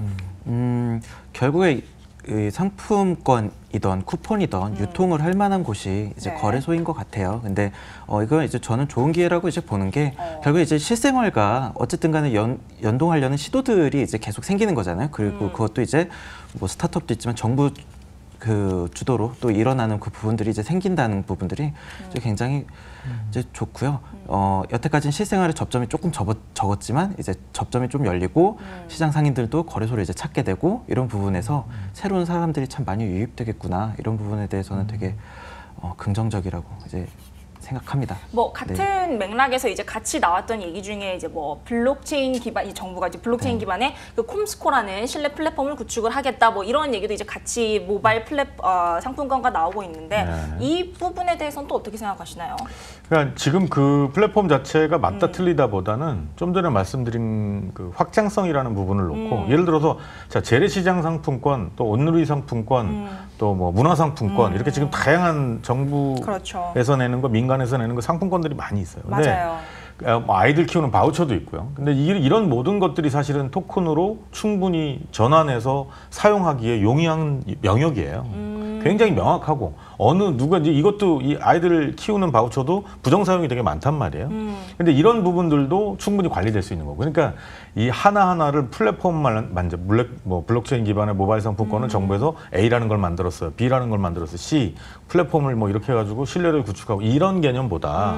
결국에 이 상품권이던 쿠폰이던 유통을 할 만한 곳이 이제 네. 거래소인 것 같아요. 근데 이건 이제 저는 좋은 기회라고 이제 보는 게 결국에 이제 실생활과 어쨌든 간에 연동하려는 시도들이 이제 계속 생기는 거잖아요. 그리고 그것도 이제 뭐 스타트업도 있지만 정부 그 주도로 또 일어나는 그 부분들이 이제 생긴다는 부분들이 이제 굉장히 이제 좋고요. 여태까지는 실생활의 접점이 조금 적었지만 이제 접점이 좀 열리고 시장 상인들도 거래소를 이제 찾게 되고 이런 부분에서 새로운 사람들이 참 많이 유입되겠구나 이런 부분에 대해서는 되게 긍정적이라고 이제 생각합니다. 뭐 같은 맥락에서 이제 같이 나왔던 얘기 중에 이제 뭐 블록체인 기반, 이 정부가 이제 블록체인 기반의 그 콤스코라는 신뢰 플랫폼을 구축을 하겠다, 뭐 이런 얘기도 이제 같이 모바일 상품권과 나오고 있는데 이 부분에 대해서는 또 어떻게 생각하시나요? 그러니까 지금 그 플랫폼 자체가 맞다 틀리다보다는 좀 전에 말씀드린 그 확장성이라는 부분을 놓고 예를 들어서 자 재래시장 상품권, 또 온누리 상품권, 또 뭐 문화상품권 이렇게 지금 다양한 정부에서 그렇죠. 내는 거, 민간에서 내는 거 상품권들이 많이 있어요. 근데 맞아요. 뭐 아이들 키우는 바우처도 있고요. 근데 이런 모든 것들이 사실은 토큰으로 충분히 전환해서 사용하기에 용이한 영역이에요. 굉장히 명확하고 누가 이제 이것도 이 아이들 키우는 바우처도 부정 사용이 되게 많단 말이에요. 근데 이런 부분들도 충분히 관리될 수 있는 거고. 그러니까 이 하나하나를 플랫폼만 블록체인 기반의 모바일 상품권은 정부에서 A라는 걸 만들었어요. B라는 걸 만들었어요. C 플랫폼을 뭐 이렇게 해가지고 신뢰를 구축하고 이런 개념보다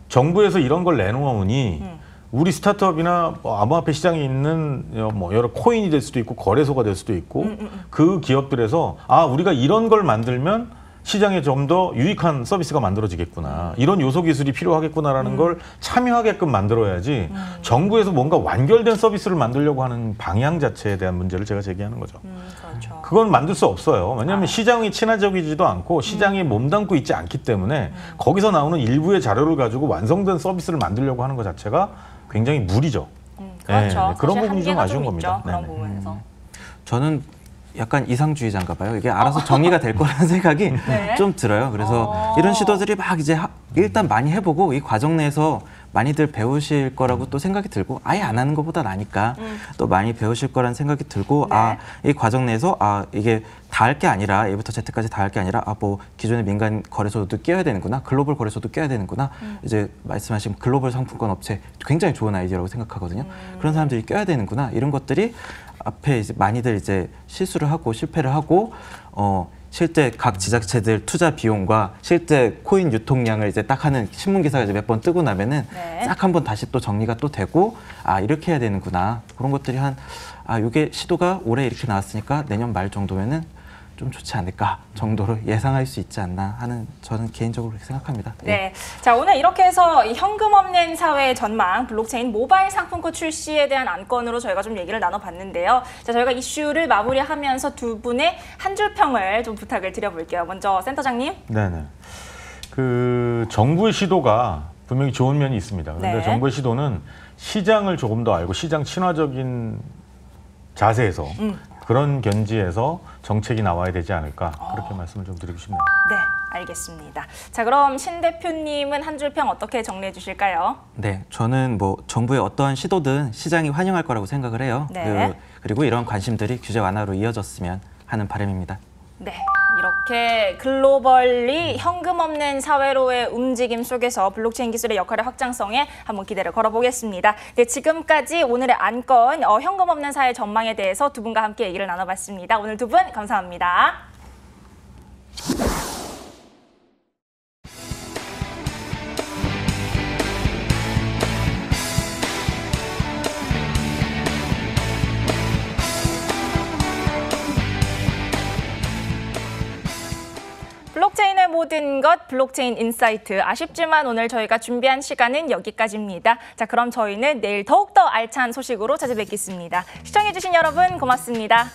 정부에서 이런 걸 내놓으니 우리 스타트업이나 뭐 암호화폐 시장에 있는 뭐 여러 코인이 될 수도 있고 거래소가 될 수도 있고 그 기업들에서 우리가 이런 걸 만들면 시장에 좀 더 유익한 서비스가 만들어지겠구나. 이런 요소 기술이 필요하겠구나라는 걸 참여하게끔 만들어야지 정부에서 뭔가 완결된 서비스를 만들려고 하는 방향 자체에 대한 문제를 제가 제기하는 거죠. 그렇죠. 그건 만들 수 없어요. 왜냐하면 시장이 친화적이지도 않고 시장에 몸담고 있지 않기 때문에 거기서 나오는 일부의 자료를 가지고 완성된 서비스를 만들려고 하는 것 자체가 굉장히 무리죠. 그렇죠. 네, 그런 사실 부분이 좀 한계가 아쉬운 있죠, 겁니다. 그런 네네. 부분에서. 저는 약간 이상주의자인가 봐요. 이게 알아서 정리가 될 거라는 생각이 네. 좀 들어요. 그래서 이런 시도들이 막 이제 일단 많이 해보고 이 과정 내에서 많이들 배우실 거라고 또 생각이 들고 아예 안 하는 것보다 나니까 또 많이 배우실 거라는 생각이 들고 이 과정 내에서 이게 다 할 게 아니라 A부터 Z까지 다 할 게 아니라 뭐 기존의 민간 거래소도 껴야 되는구나, 글로벌 거래소도 껴야 되는구나. 이제 말씀하신 글로벌 상품권 업체 굉장히 좋은 아이디어라고 생각하거든요. 그런 사람들이 껴야 되는구나. 이런 것들이 앞에 이제 많이들 이제 실수를 하고 실패를 하고 실제 각 지자체들 투자 비용과 실제 코인 유통량을 이제 딱 하는 신문 기사가 이제 몇 번 뜨고 나면은 싹 한번 다시 또 정리가 또 되고 이렇게 해야 되는구나. 그런 것들이 이게 시도가 올해 이렇게 나왔으니까 내년 말 정도면은 좀 좋지 않을까 정도로 예상할 수 있지 않나 하는 저는 개인적으로 그렇게 생각합니다. 네. 자, 오늘 이렇게 해서 이 현금 없는 사회의 전망, 블록체인 모바일 상품권 출시에 대한 안건으로 저희가 좀 얘기를 나눠봤는데요. 자, 저희가 이슈를 마무리하면서 두 분의 한 줄 평을 좀 부탁을 드려볼게요. 먼저 센터장님. 네네. 그 정부의 시도가 분명히 좋은 면이 있습니다. 그런데 네. 정부의 시도는 시장을 조금 더 알고 시장 친화적인 자세에서 그런 견지에서 정책이 나와야 되지 않을까 그렇게 말씀을 좀 드리고 싶네요. 네, 알겠습니다. 자, 그럼 신 대표님은 한 줄 평 어떻게 정리해 주실까요? 네, 저는 뭐 정부의 어떠한 시도든 시장이 환영할 거라고 생각을 해요. 네. 그리고 이런 관심들이 규제 완화로 이어졌으면 하는 바람입니다. 네, 이렇게 글로벌리 현금 없는 사회로의 움직임 속에서 블록체인 기술의 역할의 확장성에 한번 기대를 걸어보겠습니다. 네, 지금까지 오늘의 안건 현금 없는 사회 전망에 대해서 두 분과 함께 얘기를 나눠봤습니다. 오늘 두 분 감사합니다. 블록체인의 모든 것, 블록체인 인사이트. 아쉽지만 오늘 저희가 준비한 시간은 여기까지입니다. 자, 그럼 저희는 내일 더욱더 알찬 소식으로 찾아뵙겠습니다. 시청해주신 여러분 고맙습니다.